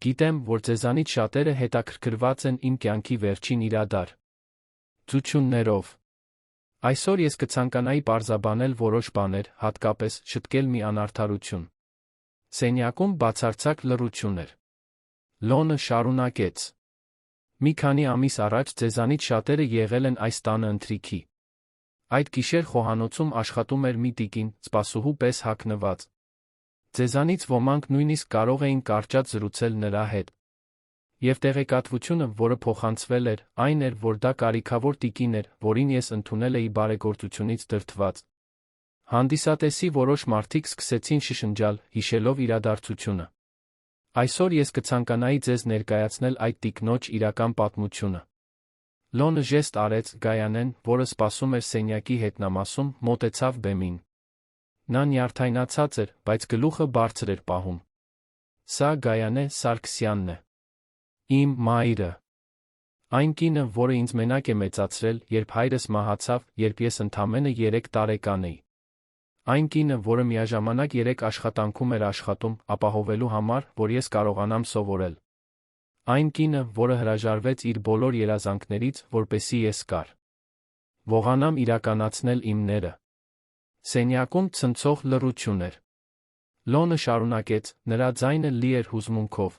Գիտեմ, որ ձեզանից շատերը հետաքրքրված են իմ կյանքի վերջին իրադարձություններով։ Այսօր ես կցանկանայի պարզաբանել որոշ բաներ, հատկապես շտկել մի անարդարություն»։ Սենյակում բացարձակ լռություն էր։ Լոնը շարունակեց. «Մի քանի ամիս առաջ ձեզանից շատերը եղել են այս տանը ընթրիքի։ Այդ գիշեր խոհանոցում աշխատում էր մի տիկին, սպասուհու պես հագնված։ Ձեզանից ոմանք նույնիսկ կարող էին կարճատ զրուցել նրա հետ։ Եվ տեղեկատվությունը, որը փոխանցվել էր, այն էր, որ դա կարիքավոր տիկին էր, որին ես ընդունել էի բարեգործությունից դրդված։ Հանդիսատեսի որոշ մարդիկ սկսեցին շշնջալ, հիշելով իրադարձությունը։ Այսօր ես կցանկանայի ձեզ ներկայացնել այդ տիկնոջ իրական պատմությունը»։ Լոնը ժեստ արեց, Գայանեն, որը սպասում էր սենյակի հետնամասում, մոտեցավ բեմին։ Նա նյարդայնացած էր, բայց գլուխը բարձր էր պահում։ «Սա Գայանե Սարգսյանն է։ Իմ մայրը։ Այն կինը, որը ինձ մենակ է մեծացրել, երբ հայրս մահացավ, երբ ես ընդամենը 3 տարեկան էի։ Այն կինը, որը միաժամանակ 3 աշխատանքում էր աշխատում, ապահովելու համար, որ ես կարողանամ սովորել։ Այն կինը, որը հրաժարվեց իր բոլոր երազանքներից, որպեսզի ես կարողանամ իրականացնել իմները»։ Սենյակում ցնցող լռություն էր։ Լոնը շարունակեց, նրա ձայնը լի էր հուզմունքով.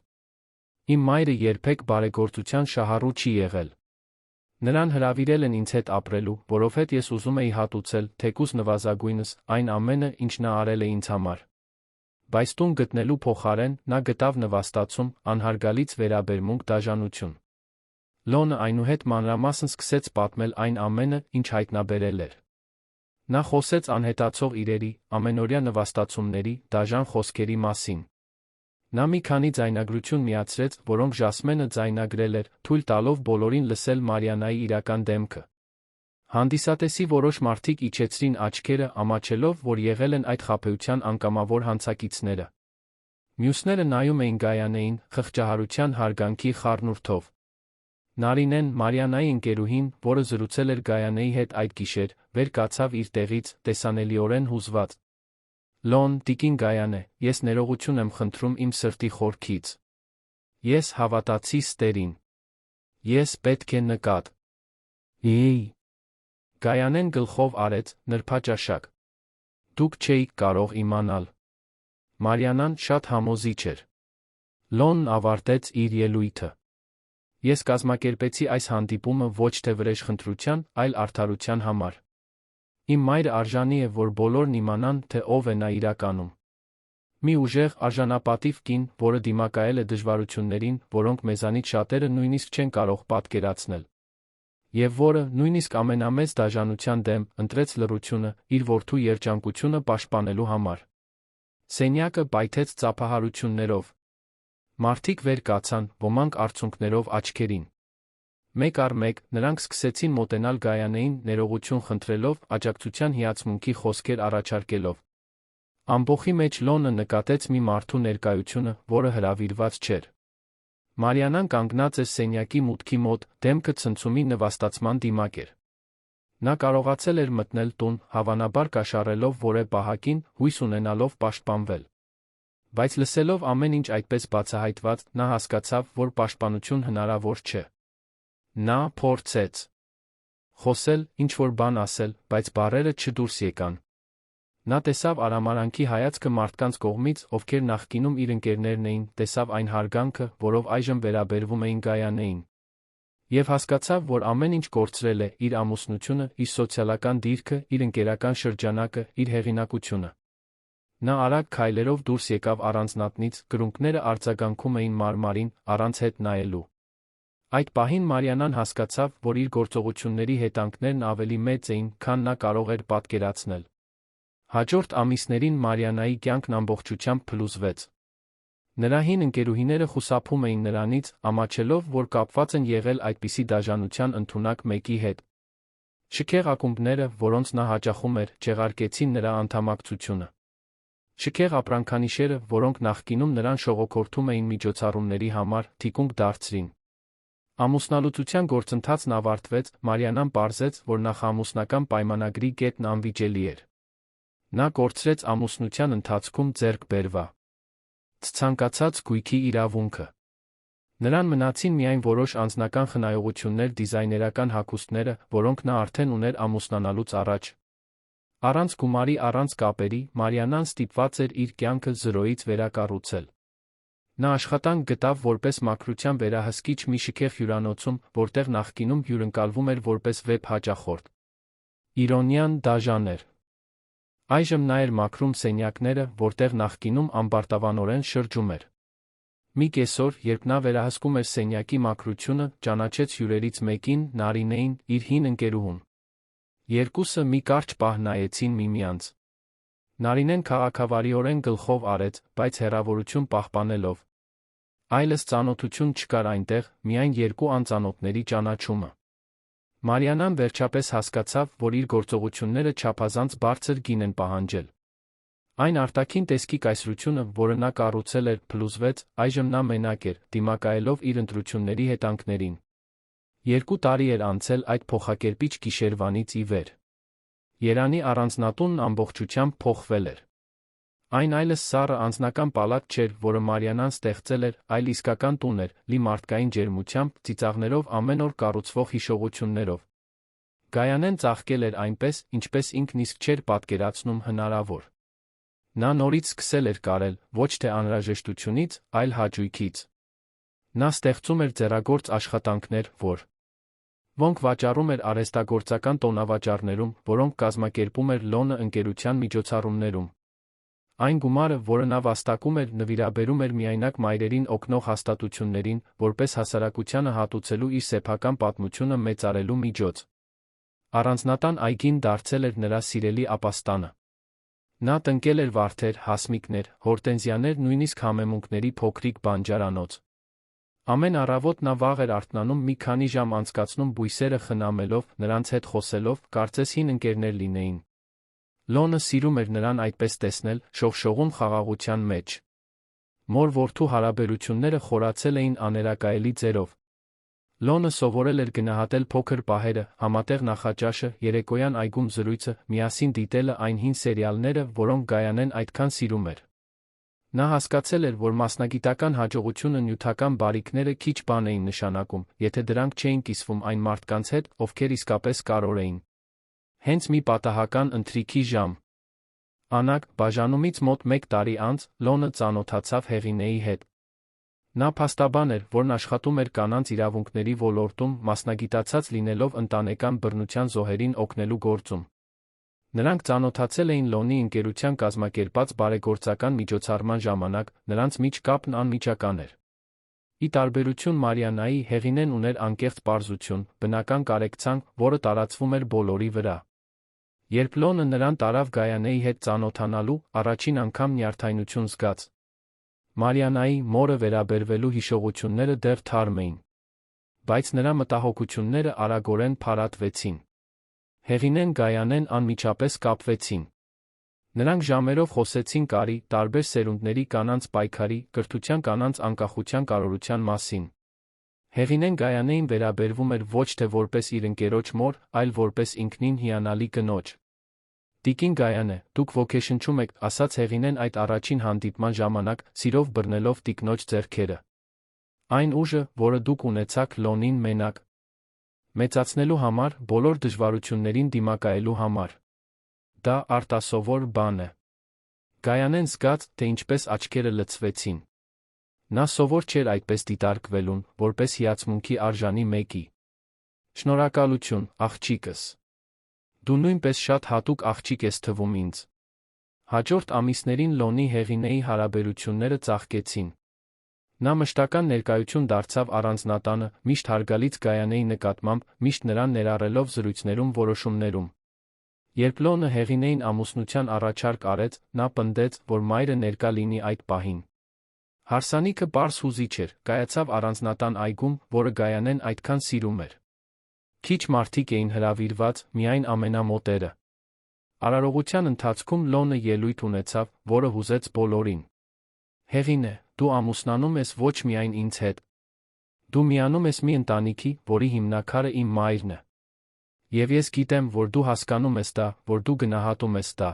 «Իմ մայրը երբեք բարեգործության շահառու չի եղել։ Նրան հրավիրել են ինձ հետ ապրելու, որովհետև ես ուզում էի հատուցել, թեկուզ նվազագույնս, այն ամենը, ինչ նա արել է ինձ համար։ Բայց տուն գտնելու փոխարեն, նա գտավ նվաստացում, անհարգալից վերաբերմունք, դաժանություն»։ Լոնը այնուհետ մանրամասն սկսեց պատմել այն ամենը, ինչ հայտնաբերել էր։ Նա խոսեց անհետացող իրերի, ամենօրյա նվաստացումների, դաժան խոսքերի մասին։ Նա մի քանի ձայնագրություն միացրեց, որոնք Ժասմենը ձայնագրել էր, թույլ տալով բոլորին լսել Մարիանայի իրական դեմքը։ Հանդիսատեսի որոշ մարդիկ իջեցրին աչքերը, ամաչելով, որ եղել են այդ խաբեության անկամավոր հանցակիցները։ Մյուսները նայում էին Գայանեին, խղճահարության հարգանքի խառնուրդով։ Նարինեն, Մարիանայի ընկերուհին, որը զրուցել էր Գայանեի հետ այդ գիշեր, վեր կացավ իր տեղից, տեսանելիորեն հուզված։ «Լոն, տիկին Գայանե, ես ներողություն եմ խնդրում իմ սրտի խորքից։ Ես հավատացի ստերին։ Ես պետք է նկատեի»։ Գայանեն գլխով արեց, նրբաճաշակ։ «Դուք չէիք կարող իմանալ»։ Մարիանան շատ համոզիչ էր։ Լոնն ավարտեց իր ելույթը. «Ես կազմակերպեցի այս հանդիպումը ոչ թե վրեժխնդրության, այլ արդարության համար։ Իմ մայրը արժանի է, որ բոլորն իմանան, թե ով է նա իրականում։ Մի ուժեղ, արժանապատիվ կին, որը դիմակայել է դժվարություններին, որոնք մեզանից շատերը նույնիսկ չեն կարող պատկերացնել։ Եվ որը, նույնիսկ ամենամեծ դաժանության դեմ, ընտրեց լռությունը, իր որդու երջանկությունը պաշտպանելու համար»։ Սենյակը պայթեց ծափահարություններով։ Մարդիկ վեր կացան, ոմանք արցունքներով աչքերին։ Մեկ առ մեկ, նրանք սկսեցին մոտենալ Գայանեին, ներողություն խնդրելով, աջակցության հիացմունքի խոսքեր առաջարկելով։ Ամբոխի մեջ Լոնը նկատեց մի մարդու ներկայությունը, որը հրավիրված չէր։ Մարիանան կանգնած էր սենյակի մուտքի մոտ, դեմքը ցնցումի նվաստացման դիմակ էր։ Նա կարողացել էր մտնել տուն, հավանաբար կաշառելով որևէ պահակին, հույս ունենալով պաշտպանվել։ Բայց լսելով ամեն ինչ այդպես բացահայտված, նա հասկացավ, որ պաշտպանություն հնարավոր չէ։ Նա փորձեց խոսել, ինչ-որ բան ասել, բայց բառերը չդուրս եկան։ Նա տեսավ արամարանքի հայացքը մարդկանց կողմից, ովքեր նախկինում իր ընկերներն էին, տեսավ այն հարգանքը, որով այժմ վերաբերվում էին Գայանեին։ Եվ հասկացավ, որ ամեն ինչ կորցրել է՝ իր ամուսնությունը, իր սոցիալական դիրքը, իր ընկերական շրջանակը, իր հեղինակությունը։ Նա արագ քայլերով դուրս եկավ առանձնատնից, կրունկները արձագանքում էին մարմարին, առանց հետ նայելու։ Այդ պահին Մարիանան հասկացավ, որ իր գործողությունների հետանքներն ավելի մեծ էին, քան նա կարող էր պատկերացնել։ Հաջորդ ամիսներին Մարիանայի կյանքն ամբողջությամբ փլուզվեց։ Նրա հին ընկերուհիները խուսափում էին նրանից, ամաչելով, որ կապված են եղել այդպիսի դաժանության ընդունակ մեկի հետ։ Շքեղ ակումբները, որոնց նա հաճախում էր, չեղարկեցին նրա անդամակցությունը։ Շքեղ ապրանքանիշերը, որոնք նախկինում նրան շողոքորթում էին միջոցառումների համար, թիկունք դարձրին։ Ամուսնալուծության գործընթացն ավարտվեց, Մարիանան պարզեց, որ նախամուսնական պայմանագրի կետն անվիճելի էր։ Նա կորցրեց ամուսնության ընթացքում ձեռք բերված ցանկացած գույքի իրավունքը։ Նրան մնացին միայն որոշ անձնական խնայողություններ, դիզայներական հագուստները, որոնք նա արդեն ուներ ամուսնանալուց առաջ։ Առանց գումարի, առանց կապերի, Մարիանան ստիպված էր իր կյանքը զրոյից վերակառուցել։ Նա աշխատանք գտավ որպես մաքրության վերահսկիչ մի շքեղ հյուրանոցում, որտեղ նախկինում հյուրընկալվում էր որպես վեբ հաճախորդ։ Իրոնիան դաժան էր։ Այժմ նա էր մաքրում սենյակները, որտեղ նախկինում ամբարտավանորեն շրջում էր։ Մի կեսօր, երբ նա վերահսկում էր սենյակի մաքրությունը, ճանաչեց հյուրերից մեկին, Նարինեին, իր հին ընկերուհուն։ Երկուսը մի կարճ պահ նայեցին միմյանց։ Նարինեն քաղաքավարիորեն գլխով արեց, բայց հեռավորություն պահպանելով։ Այլս ծանոթություն չկար այնտեղ, միայն երկու անծանոթների ճանաչումը։ Մարիանան վերջապես հասկացավ, որ իր գործողությունները չափազանց բարձր գին են պահանջել։ Այն արտաքին տեսքի կայսրությունը, որը նա կառուցել էր, փլուզվեց, այժմ նա մենակ էր, դիմակայելով իր ընտրությունների հետանքներին։ 2 տարի էր անցել այդ փոխակերպիչ գիշերվանից ի վեր։ Երանի առանձնատունն ամբողջությամբ փոխվել էր։ Այն այլս սառը անձնական պալատ չէր, որը Մարիանան ստեղծել էր, այլ իսկական տուն էր, լի մարդկային ջերմությամբ, ծիծաղներով, ամեն օր կառուցվող հիշողություններով։ Գայանեն ծաղկել էր այնպես, ինչպես ինքն իսկ չէր պատկերացնում հնարավոր։ Նա նորից սկսել էր կարել, ոչ թե անհրաժեշտությունից, այլ հաճույքից։ Նա ստեղծում էր ձեռագործ աշխատանքներ, որոնք վաճառում էր արհեստագործական տոնավաճառներում, որոնք կազմակերպում էր Լոնը ընկերության միջոցառումներում։ Այն գումարը, որը նա վաստակում էր, նվիրաբերում էր միայնակ մայրերին օգնող հաստատություններին, որպես հասարակությանը հատուցելու իր սեփական պատմությունը մեծարելու միջոց։ Առանձնատան այգին դարձել էր նրա սիրելի ապաստանը։ Նա տնկել էր վարդեր, հասմիկներ, հորտենզիաներ, նույնիսկ համեմունքների փոքրիկ բանջարանոց։ Ամեն առավոտ նա վաղ էր արթնանում, մի քանի ժամ անցկացնում բույսերը խնամելով, նրանց հետ խոսելով, կարծես հին ընկերներ լինեին։ Լոնը սիրում էր նրան այդպես տեսնել, շողշողուն խաղաղության մեջ։ Մոր-որդու հարաբերությունները խորացել էին աներակայելի ձերով։ Լոնը սովորել էր գնահատել փոքր պահերը, համատեղ նախաճաշը, երեկոյան այգում զրույցը, միասին դիտելը, այն հին սերիալները, որոնք Գայանեն այդքան սիրում էր։ Նա հասկացել էր, որ մասնագիտական հաջողությունը, նյութական բարիքները քիչ բան էին նշանակում, եթե դրանք չէին կիսվում այն մարդկանց հետ, ովքեր իսկապես կարևոր էին։ Հենց մի պատահական ընթրիքի ժամ անակ, բաժանումից մոտ 1 տարի անց, Լոնը ծանոթացավ Հեղինեի հետ։ Նա փաստաբան էր, որն աշխատում էր կանանց իրավունքների ոլորտում, մասնագիտացած լինելով ընտանեկան բռնության զոհերին օգնելու գործում։ Նրանք ծանոթացել էին Լոնի ընկերության կազմակերպած բարեգործական միջոցառման ժամանակ, նրանց միջ կապն անմիջական էր։ Ի տարբերություն Մարիանայի, Հեղինեն ուներ անկեղծ պարզություն, բնական կարեկցանք, որը տարածվում էր բոլորի վրա։ Երբ Լոնը նրան տարավ Գայանեի հետ ծանոթանալու, առաջին անգամ նյարդայնություն զգաց։ Մարիանայի մորը վերաբերվելու հիշողությունները դեռ թարմ էին։ Բայց նրա մտահոգությունները արագորեն փարատվեցին։ Հեղինեն, Գայանեն անմիջապես կապվեցին։ Նրանք ժամերով խոսեցին կարի, տարբեր սերունդների կանանց պայքարի, կրթության, կանանց անկախության կարողության մասին։ Հեղինեն Գայանեին վերաբերվում էր ոչ թե որպես իր ընկերոջ մոր, այլ որպես ինքնին հիանալի կնոջ։ Տիկին Գայանե, դուք ոգեշնչում եք, ասաց Հեղինեն այդ առաջին հանդիպման ժամանակ, սիրով բռնելով տիկնոջ ձեռքերը։ Այն ուժը, որը դուք ունեցաք Լոնին մենակ մեծացնելու համար, բոլոր դժվարություններին դիմակայելու համար։ Դա արտասովոր բան է։ Գայանեն զգաց, թե ինչպես աչքերը լցվեցին։ Նա սովոր չէր այդպես դիտարկվելուն, որպես հիացմունքի արժանի մեկի։ Շնորհակալություն, աղջիկս։ Դու նույնպես շատ հատուկ աղջիկ ես թվում ինձ։ Հաջորդ ամիսներին Լոնի Հեղինեի հարաբերությունները ծաղկեցին։ Նա մշտական ներկայություն դարձավ առանձնատանը, միշտ հարգալից Գայանեի նկատմամբ, միշտ նրան ներառելով զրույցներում, որոշումներում։ Երբ Լոնը Հեղինեին ամուսնության առաջարկ արեց, նա պնդեց, որ մայրը ներկա լինի այդ պահին։ Հարսանիքը պարզ հուզիչ էր, կայացավ առանձնատան այգում, որը Գայանեն այդքան սիրում էր։ Քիչ մարդիկ էին հրավիրված, միայն ամենամոտերը։ Արարողության ընթացքում Լոնը ելույթ ունեցավ, որը հուզեց բոլորին։ Հեղինե, դու ամուսնանում ես ոչ միայն ինձ հետ։ Դու միանում ես մի ընտանիքի, որի հիմնաքարը իմ մայրն է։ Եվ ես գիտեմ, որ դու հասկանում ես դա, որ դու գնահատում ես դա։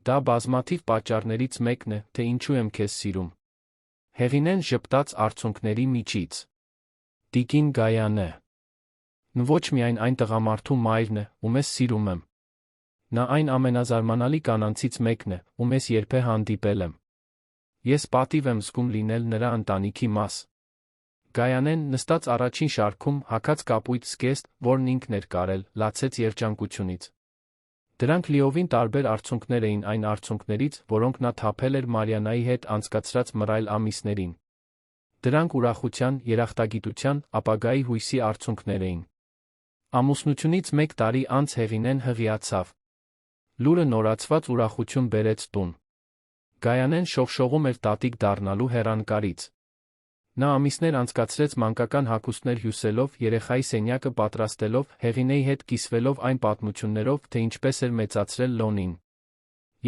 Դա բազմաթիվ պատճառներից մեկն է, թե ինչու եմ քեզ սիրում։ Հեղինեն ժպտաց արցունքների միջից։ Տիկին Գայանե։ Ոչ միայն այն տղամարդու մայրն է, ում ես սիրում եմ։ Նա այն ամենազարմանալի կանանցից մեկն է, ում ես երբեք հանդիպել եմ։ Ես պատիվ եմ զգում լինել նրա ընտանիքի մաս։ Գայանեն նստած առաջին շարքում հագած կապույտ զգեստ, որն ինքն էր կարել, լացեց երջանկությունից։ Դրանք լիովին տարբեր արցունքներ էին այն արցունքներից, որոնք նա թափել էր Մարիանայի հետ անցկացրած մռայլ ամիսներին։ Դրանք ուրախության, երախտագիտության, ապագայի հույսի արցունքներ էին։ Ամուսնությունից 1 տարի անց Հեղինեն հղիացավ։ Լուրը նորացված ուրախություն բերեց տուն։ Գայանեն շողշողում էր տատիկ դառնալու հեռանկարից։ Նա ամիսներ անցկացրեց մանկական հագուստներ հյուսելով, երեխայի սենյակը պատրաստելով, Հեղինեի հետ կիսվելով այն պատմություններով, թե ինչպես էր մեծացրել Լոնին։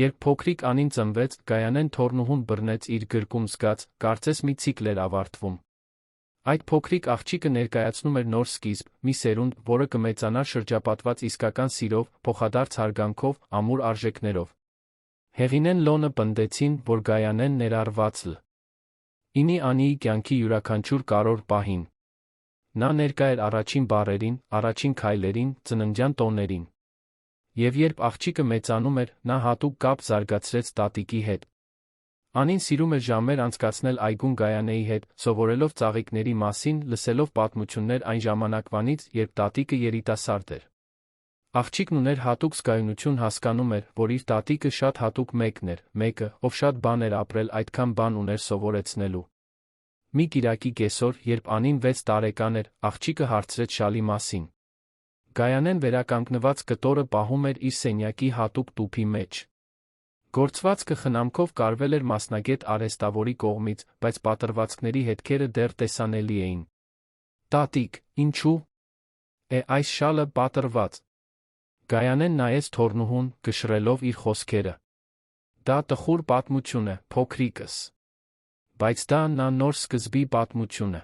Երբ փոքրիկ Անին ծնվեց, Գայանեն թոռնուհուն բռնեց իր գրկում զգաց, կարծես մի ցիկլ էր ավարտվում։ Այդ փոքրիկ աղջիկը ներկայացնում էր նոր սկիզբ, մի սերունդ, որը կմեծանար շրջապատված իսկական սիրով, փոխադարձ հարգանքով, ամուր արժեքներով։ Հեղինեն Լոնը պնդեցին, որ Գայանեն ներառված Լ. ինի Անիի կյանքի յուրաքանչյուր կարևոր պահին։ Նա ներկա էր առաջին բառերին, առաջին քայլերին, ծննդյան տոներին։ Եվ երբ աղջիկը մեծանում էր, նա հատուկ կապ զարգացրեց տատիկի հետ։ Անին սիրում էր ժամեր անցկացնել այգում Գայանեի հետ, սովորելով ծաղիկների մասին, լսելով պատմություններ այն ժամանակվանից, երբ տատիկը երիտասարդ էր։ Աղջիկն ուներ հատուկ զգայունություն, հասկանում էր, որ իր տատիկը շատ հատուկ մեկն էր, մեկը, ով շատ բան էր ապրել, այդքան բան ուներ սովորեցնելու։ Մի կիրակի կեսօր, երբ Անին 6 տարեկան էր, աղջիկը հարցրեց շալի մասին։ Գայանեն վերականգնված կտորը պահում էր իր սենյակի հատուկ տուփի մեջ։ Գործվածքը խնամքով կարվել էր մասնագետ արհեստավորի կողմից, բայց պատրվածքների հետքերը դեռ տեսանելի էին։ Տատիկ, ինչու՞։ Այս շալը պատրված։ Գայանեն նայեց թոռնուհուն, գշրելով իր խոսքերը։ Դա տխուր պատմություն է, փոքրիկս։ Բայց դա նա նոր սկզբի պատմություն է։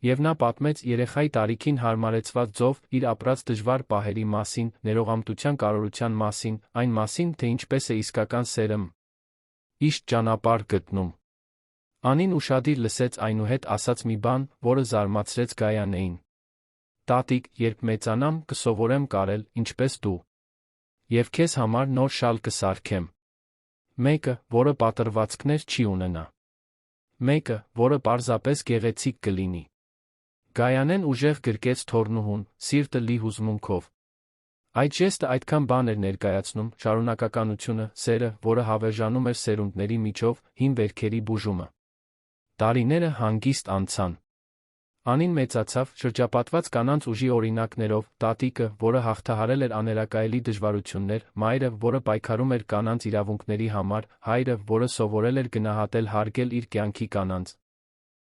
Եվ նա պատմեց երեխայի տարիքին հարմարեցված ձով իր ապրած դժվար պահերի մասին, ներողամտության կարողության մասին, այն մասին, թե ինչպես է իսկական սերը ճիշտ ճանապարհ գտնում։ Անին ուշադիր լսեց, այնուհետ ասաց մի բան, որը զարմացրեց Գայանեին։ Տատիկ, երբ մեծանամ, կսովորեմ կարել, ինչպես դու։ Եվ քեզ համար նոր շալ կսարքեմ։ Մեկը, որը պատրվածքներ չի ունենա։ Մեկը, որը պարզապես գեղեցիկ կլինի։ Գայանեն ուժեղ գրկեց թոռնուհուն, սիրտը լի հուզմունքով։ Այդ ժեստը այդքան բան էր ներկայացնում, շարունակականությունը, սերը, որը հավերժանում էր սերունդների միջով, հին վերքերի բուժումը։ Տարիները հանգիստ անցան։ Անին մեծացավ, շրջապատված կանանց ուժի օրինակներով, տատիկը, որը հաղթահարել էր աներակայելի դժվարություններ, մայրը, որը պայքարում էր կանանց իրավունքների համար, հայրը, որը սովորել էր գնահատել հարգել իր կյանքի կանանց։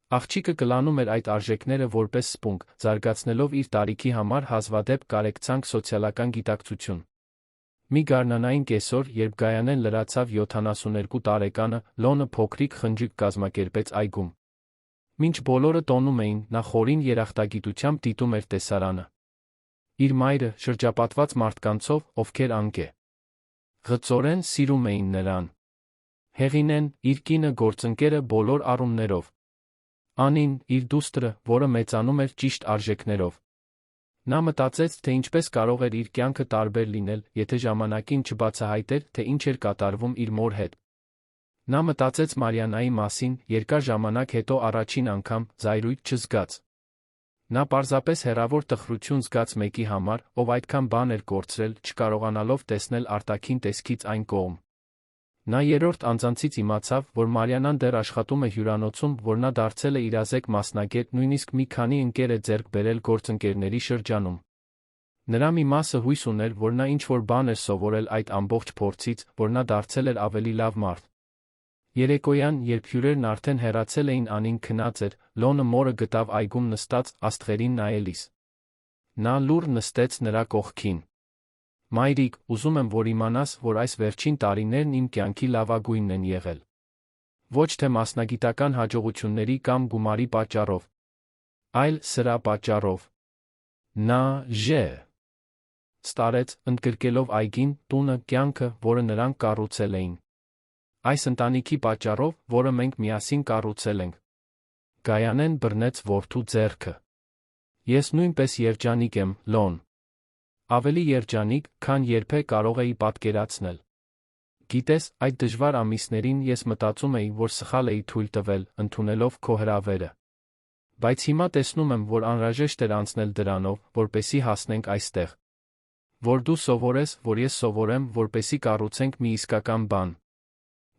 Աղջիկը կլանում էր այդ արժեքները որպես սպունգ, զարգացնելով իր տարիքի համար հազվադեպ կարեկցանք սոցիալական գիտակցություն։ Մի գարնանային կեսօր, երբ Գայանեն լրացավ 72 տարեկանը, Լոնը փոքրիկ խնջույք կազմակերպեց այգում։ Մինչ բոլորը տոնում էին, նա խորին երախտագիտությամբ դիտում էր տեսարանը։ Իր մայրը, շրջապատված մարդկանցով, ովքեր անկե ղծորեն սիրում էին նրան։ Հեղինեն, իր կինը, գործընկերը բոլոր առումներով։ Անին, իր դուստրը, որը մեծանում էր ճիշտ արժեքներով։ Նա մտածեց, թե ինչպես կարող էր իր կյանքը տարբեր լինել, եթե ժամանակին չբացահայտեր, թե ինչ էր կատարվում իր մոր հետ։ Նա մտածեց Մարիանայի մասին, երկար ժամանակ հետո առաջին անգամ զայրույթ չզգաց։ Նա պարզապես հեռավոր տխրություն զգաց մեկի համար, ով այդքան բան էր կորցրել, չկարողանալով տեսնել արտաքին տեսքից այն կողմ։ Նա երրորդ անձանցից իմացավ, որ Մարիանան դեռ աշխատում է հյուրանոցում, որ նա դարձել է իրազեկ մասնագետ, նույնիսկ մի քանի ընկեր է ձեռք բերել գործընկերների շրջանում։ Նրա մի մասը հույս ուներ, որ նա ինչ-որ բան էր սովորել այդ ամբողջ փորձից, որ նա դարձել էր ավելի լավ մարդ։ Երեկոյան, երբ հյուրերն արդեն հեռացել էին, Անին քնած էր, Լոնը մորը գտավ այգում նստած, աստղերին նայելիս։ Նա լուռ նստեց նրա կողքին։ Մայրիկ, ուզում եմ, որ իմանաս, որ այս վերջին տարիներն իմ կյանքի լավագույնն են եղել։ Ոչ թե մասնագիտական հաջողությունների կամ գումարի պատճառով։ Այլ սրա պատճառով նա ստարեց, ընդգրկելով այգին, տունը, կյանքը, որը նրանք կառուցել էին։ Այս ընտանիքի պատճառով, որը մենք միասին կառուցել ենք։ Գայանեն բռնեց որդու ձեռքը։ Ես նույնպես երջանիկ եմ, Լոն։ Ավելի երջանիկ, քան երբեք կարող էի պատկերացնել։ Գիտես, այդ դժվար ամիսներին ես մտածում էի, որ սխալ էի թույլ տվել, ընդունելով քո հրավերը։ Բայց հիմա տեսնում եմ, որ անհրաժեշտ էր անցնել դրանով, որպեսզի հասնենք այստեղ։ Որ դու սովորես, որ ես սովորեմ, որպեսզի կառուցենք մի իսկական բան։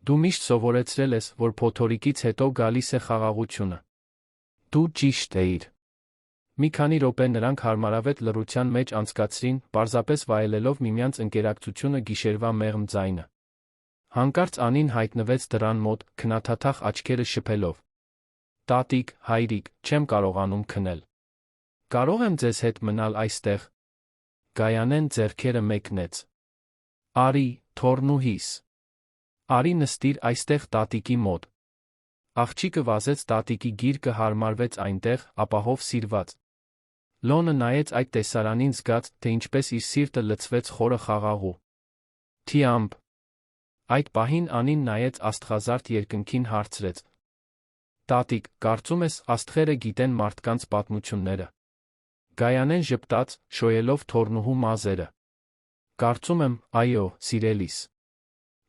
Դու միշտ սովորեցրել ես, որ փոթորիկից հետո գալիս է խաղաղությունը։ Դու ճիշտ էիր։ Մի քանի րոպե նրանք հարմարավետ լռության մեջ անցկացրին, պարզապես վայելելով միմյանց ընկերակցությունը գիշերվա մեղմ ձայնը։ Հանկարծ Անին հայտնվեց դռան մոտ, քնաթաթախ աչքերը շփելով։ Տատիկ, հայրիկ, չեմ կարողանում քնել։ Կարող եմ ձեզ հետ մնալ այստեղ։ Գայանեն ձեռքերը մեկնեց։ Արի, թոռնուհիս։ Արի նստիր այստեղ տատիկի մոտ։ Աղջիկը վազեց տատիկի գիրկը հարմարվեց այնտեղ, ապահով սիրված։ Լոնը նայեց այդ տեսարանին զգաց, թե ինչպես իր սիրտը լցվեց խորը խաղաղու թիամբ։ Այդ պահին Անին նայեց աստղազարդ երկնքին հարցրեց. Տատիկ, կարծում ես աստղերը գիտեն մարդկանց պատմությունները։ Գայանեն ժպտաց, շոյելով թոռնուհու մազերը։ Կարծում եմ, այո, սիրելիս։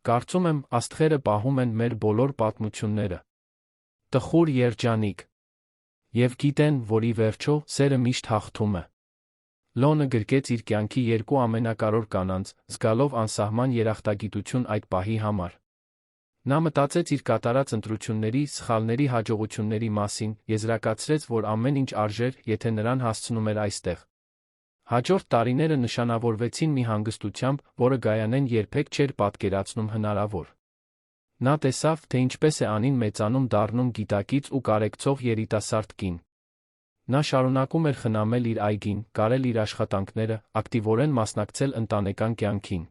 Կարծում եմ, աստղերը պահում են մեր բոլոր պատմությունները։ Տխուր երջանիկ։ Եվ գիտեն, որ ի վերջո, սերը միշտ հաղթում է։ Լոնը գրկեց իր կյանքի երկու ամենակարևոր կանանց, զգալով անսահման երախտագիտություն այդ պահի համար։ Նա մտածեց իր կատարած ընտրությունների, սխալների հաջողությունների մասին, եզրակացրեց, որ ամեն ինչ արժեր, եթե նրան հասցնում էր այստեղ։ Հաջորդ տարիները նշանավորվեցին մի հանգստությամբ, որը Գայանեն երբեք չէր պատկերացնում հնարավոր։ Նա տեսավ, թե ինչպես է Անին մեծանում դառնում գիտակից ու կարեկցող երիտասարդ կին։ Նա շարունակում էր խնամել իր այգին, կարել իր աշխատանքները, ակտիվորեն մասնակցել ընտանեկան կյանքին։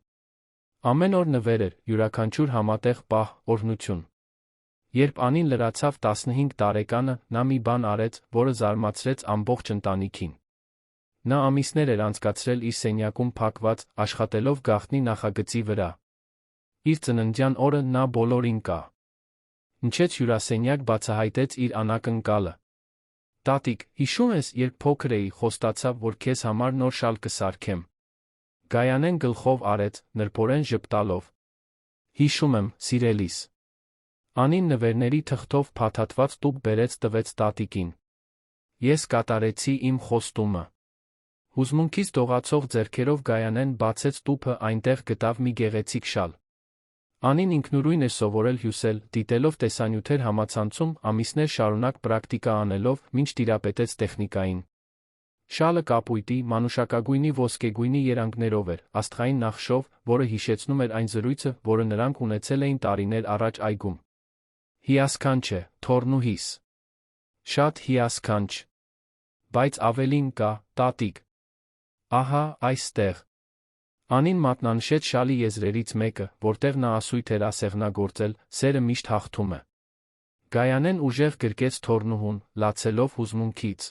Ամեն օր նվեր էր, յուրաքանչյուր համատեղ պահ, օրհնություն։ Երբ Անին լրացավ 15 տարեկանը, նա մի բան արեց, որը զարմացրեց ամբողջ ընտանիքին։ Նա ամիսներ էր անցկացրել իր սենյակում փակված, աշխատելով գաղտնի նախագծի վրա։ Իր ծննդյան օրը նա բոլորին նչեց հյուրասենյակ բացահայտեց իր անակնկալը։ Տատիկ, հիշում ես, երբ փոքր էի, խոստացավ, որ քեզ համար նոր շալ կսարքեմ։ Գայանեն գլխով արեց, նրբորեն ժպտալով։ Հիշում եմ, սիրելիս։ Անին նվերների թղթով փաթաթված տուփ բերեց տվեց տատիկին։ Ես կատարեցի իմ խոստումը։ Հուզմունքից դողացող ձեռքերով Գայանեն բացեց տուփը, այնտեղ գտավ մի գեղեցիկ շալ։ Անին ինքնուրույն էր սովորել հյուսել, դիտելով տեսանյութեր համացանցում, ամիսներ շարունակ պրակտիկա անելով, մինչ տիրապետեց տեխնիկային։ Շալը կապույտի, մանուշակագույնի ոսկեգույնի երանգներով էր, աստղային նախշով, որը հիշեցնում էր այն զրույցը, որը նրանք ունեցել էին տարիներ առաջ այգում։ Հիասքանչ է, թոռնուհիս։ Շատ հիասքանչ։ Բայց ավելին կա, տատիկ։ Ահա, այստեղ։ Անին մատնանշեց շալի եզրերից մեկը, որտեղ նա ասույթ էր ասեղնագործել, սերը միշտ հաղթում է։ Գայանեն ուժեղ գրկեց թոռնուհուն, լացելով հուզմունքից։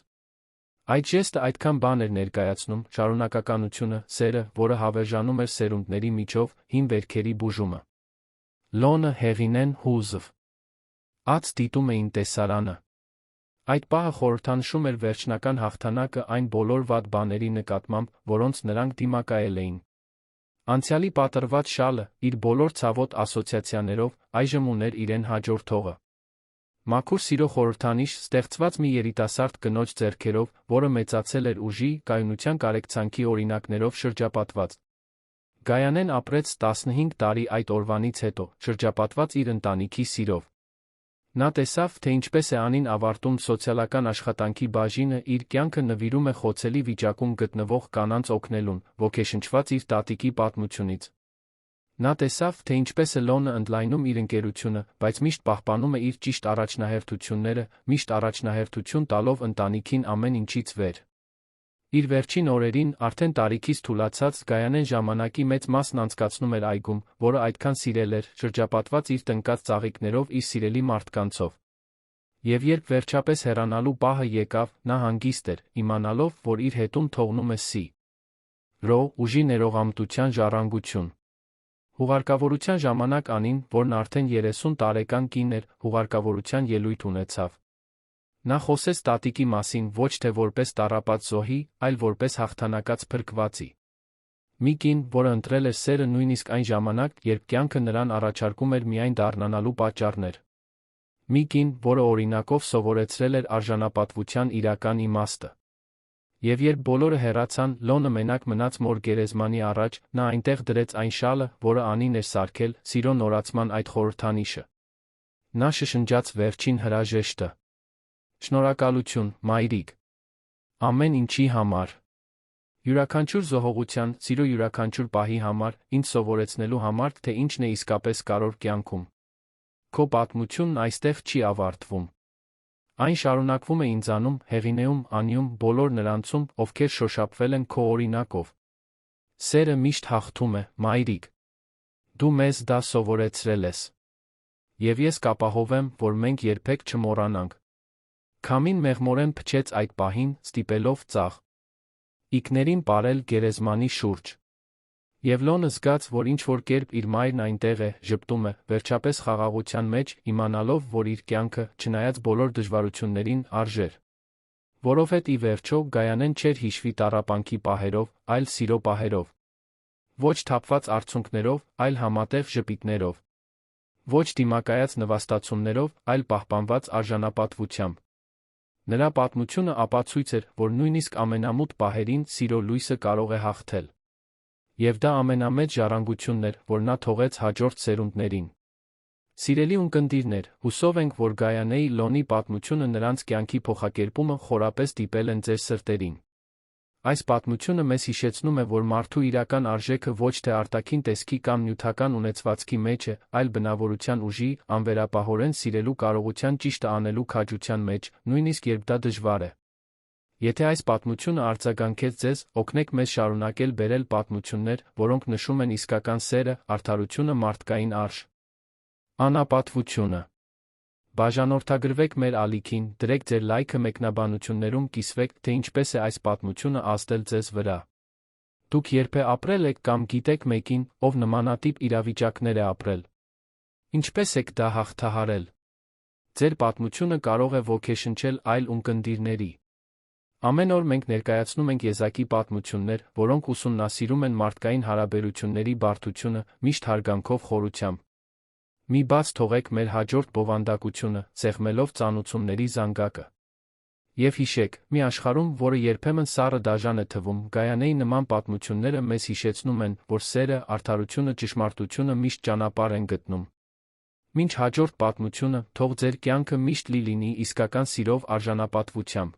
Այդ ժեստը այդքան բան էր ներկայացնում, շարունակականությունը, սերը, որը հավերժանում էր սերունդների միջով, հին վերքերի բուժումը։ Լոնը հեղինեն հուզվ։ Ած դիտում էին տեսարանը։ Այդ պահը խորհրդանշում էր վերջնական հաղթանակը այն բոլոր վատ բաների նկատմամբ, որոնց նրանք դիմակայել էին։ Անցյալի պատրված շալը, իր բոլոր ցավոտ ասոցիացիաներով, այժմ ուներ իրեն հաջորդողը։ Մաքուր սիրո խորհրդանիշ, ստեղծված մի երիտասարդ կնոջ ձեռքերով, որը մեծացել էր ուժի, կայունության կարեկցանքի օրինակներով շրջապատված։ Գայանեն ապրեց 15 տարի այդ օրվանից հետո, շրջապատված իր ընտանիքի սիրով։ Նա տեսավ, թե ինչպես է Անին ավարտում սոցիալական աշխատանքի բաժինը, իր կյանքը նվիրում է խոցելի վիճակում գտնվող կանանց օգնելուն, ոգեշնչված իր տատիկի պատմությունից։ Նա տեսավ, թե ինչպես է Լոնը ընդլայնում իր ընկերությունը, բայց միշտ պահպանում է իր ճիշտ առաջնահերթությունները, միշտ առաջնահերթություն տալով ընտանիքին ամեն ինչից վեր։ Իր վերջին օրերին, արդեն տարիքից թուլացած, Գայանեն ժամանակի մեծ մասն անցկացնում էր այգում, որը այդքան սիրել էր, շրջապատված իր տնկած ծաղիկներով, իր սիրելի մարդկանցով։ Եվ երբ վերջապես հեռանալու պահը եկավ, նա հանգիստ էր, իմանալով, որ իր հետում թողնում է Ս. ուժի ներողամտության ժառանգություն։ Հուղարկավորության ժամանակ Անին, որն արդեն 30 տարեկան կին էր, հուղարկավորության ելույթ ունեցավ։ Նա խոսեց տատիկի մասին ոչ թե որպես տառապած զոհի, այլ որպես հաղթանակած փրկվածի։ Մի կին, որը ընտրել էր սերը նույնիսկ այն ժամանակ, երբ կյանքը նրան առաջարկում էր միայն դառնանալու պատճառներ։ Մի կին, որը օրինակով սովորեցրել էր արժանապատվության իրական իմաստը։ Եվ երբ բոլորը հեռացան, Լոնը մենակ մնաց մոր գերեզմանի առաջ, նա այնտեղ դրեց այն շալը, որը Անին էր սարքել, սիրո նորացման այդ խորհրդանիշը։ Նա շշնջաց վերջին հրաժեշտը. «Շնորհակալություն, մայրիկ։ Ամեն ինչի համար։ Յուրաքանչյուր զոհողության, սիրո յուրաքանչյուր պահի համար, ինձ սովորեցնելու համար, թե ինչն է իսկապես կարոր կյանքում։ Քո պատմությունն այստեղ չի ավարտվում։ Այն շարունակվում է ինձանում, Հեղինեում, Անիում, բոլոր նրանցում, ովքեր շոշափվել են քո օրինակով։ Սերը միշտ հաղթում է, մայրիկ։ Դու մեզ դա սովորեցրել ես։ Եվ ես կապահովեմ, որ մենք երբեք չմոռանանք»։ Քամին մեղմորեն փչեց այդ պահին, ստիպելով ծաղ իգներին պարել գերեզմանի շուրջ։ Եվ Լոնը զգաց, որ ինչ-որ կերպ իր մայրն այնտեղ է, ժպտում է, վերջապես խաղաղության մեջ, իմանալով, որ իր կյանքը, չնայած բոլոր դժվարություններին, արժեր։ Որովհետև ի վերջո Գայանեն չէր հիշվի տառապանքի պահերով, այլ սիրո պահերով։ Ոչ թափված արցունքներով, այլ համատեղ ժպիտներով։ Ոչ դիմակայած նվաստացումներով, այլ պահպանված արժանապատվությամբ։ Նրա պատմությունը ապացույց էր, որ նույնիսկ ամենամութ պահերին սիրո լույսը կարող է հաղթել։ Եվ դա ամենամեծ ժառանգությունն էր, որ նա թողեց հաջորդ սերունդներին։ Սիրելի ունկնդիրներ, հուսով ենք, որ Գայանեի Լոնի պատմությունը նրանց կյանքի փոխակերպումը խորապես դիպել են ձեր սրտերին։ Այս պատմությունը մեզ հիշեցնում է, որ մարդու իրական արժեքը ոչ թե արտաքին տեսքի կամ նյութական ունեցվածքի մեջ է, այլ բնավորության ուժի, անվերապահորեն սիրելու կարողության ճիշտը անելու քաջության մեջ, նույնիսկ երբ դա դժվար է։ Եթե այս պատմությունը արձագանքեց ձեզ, օգնեք մեզ շարունակել բերել պատմություններ, որոնք նշում են իսկական սերը, արդարությունը, մարդկային արժ, անապատվությունը։ Բաժանորդագրվեք մեր ալիքին, դրեք ձեր լայքը, մեկնաբանություններում կիսվեք, թե ինչպես է այս պատմությունը ազդել ձեզ վրա։ Դուք երբ ապրել եք կամ գիտեք մեկին, ով նմանատիպ իրավիճակներ է ապրել։ Ինչպես եք դա հաղթահարել։ Ձեր պատմությունը կարող է ոգեշնչել այլ ունկնդիրների։ Ամեն օր մենք ներկայացնում ենք եզակի պատմություններ, որոնք ուսումնասիրում են մարդկային հարաբերությունների բարդությունը, միշտ հարգանքով, խորությամբ։ Մի բաց թողեք մեր հաջորդ բովանդակությունը, սեղմելով ծանուցումների զանգակը։ Եվ հիշեք, մի աշխարհում, որը երբեմն սառը դաժան է թվում, Գայանեի նման պատմությունները մեզ հիշեցնում են, որ սերը, արդարությունը, ճշմարտությունը միշտ ճանապարհ են գտնում։ Մինչ հաջորդ պատմությունը, թող ձեր կյանքը միշտ լինի իսկական սիրով արժանապատվությամբ։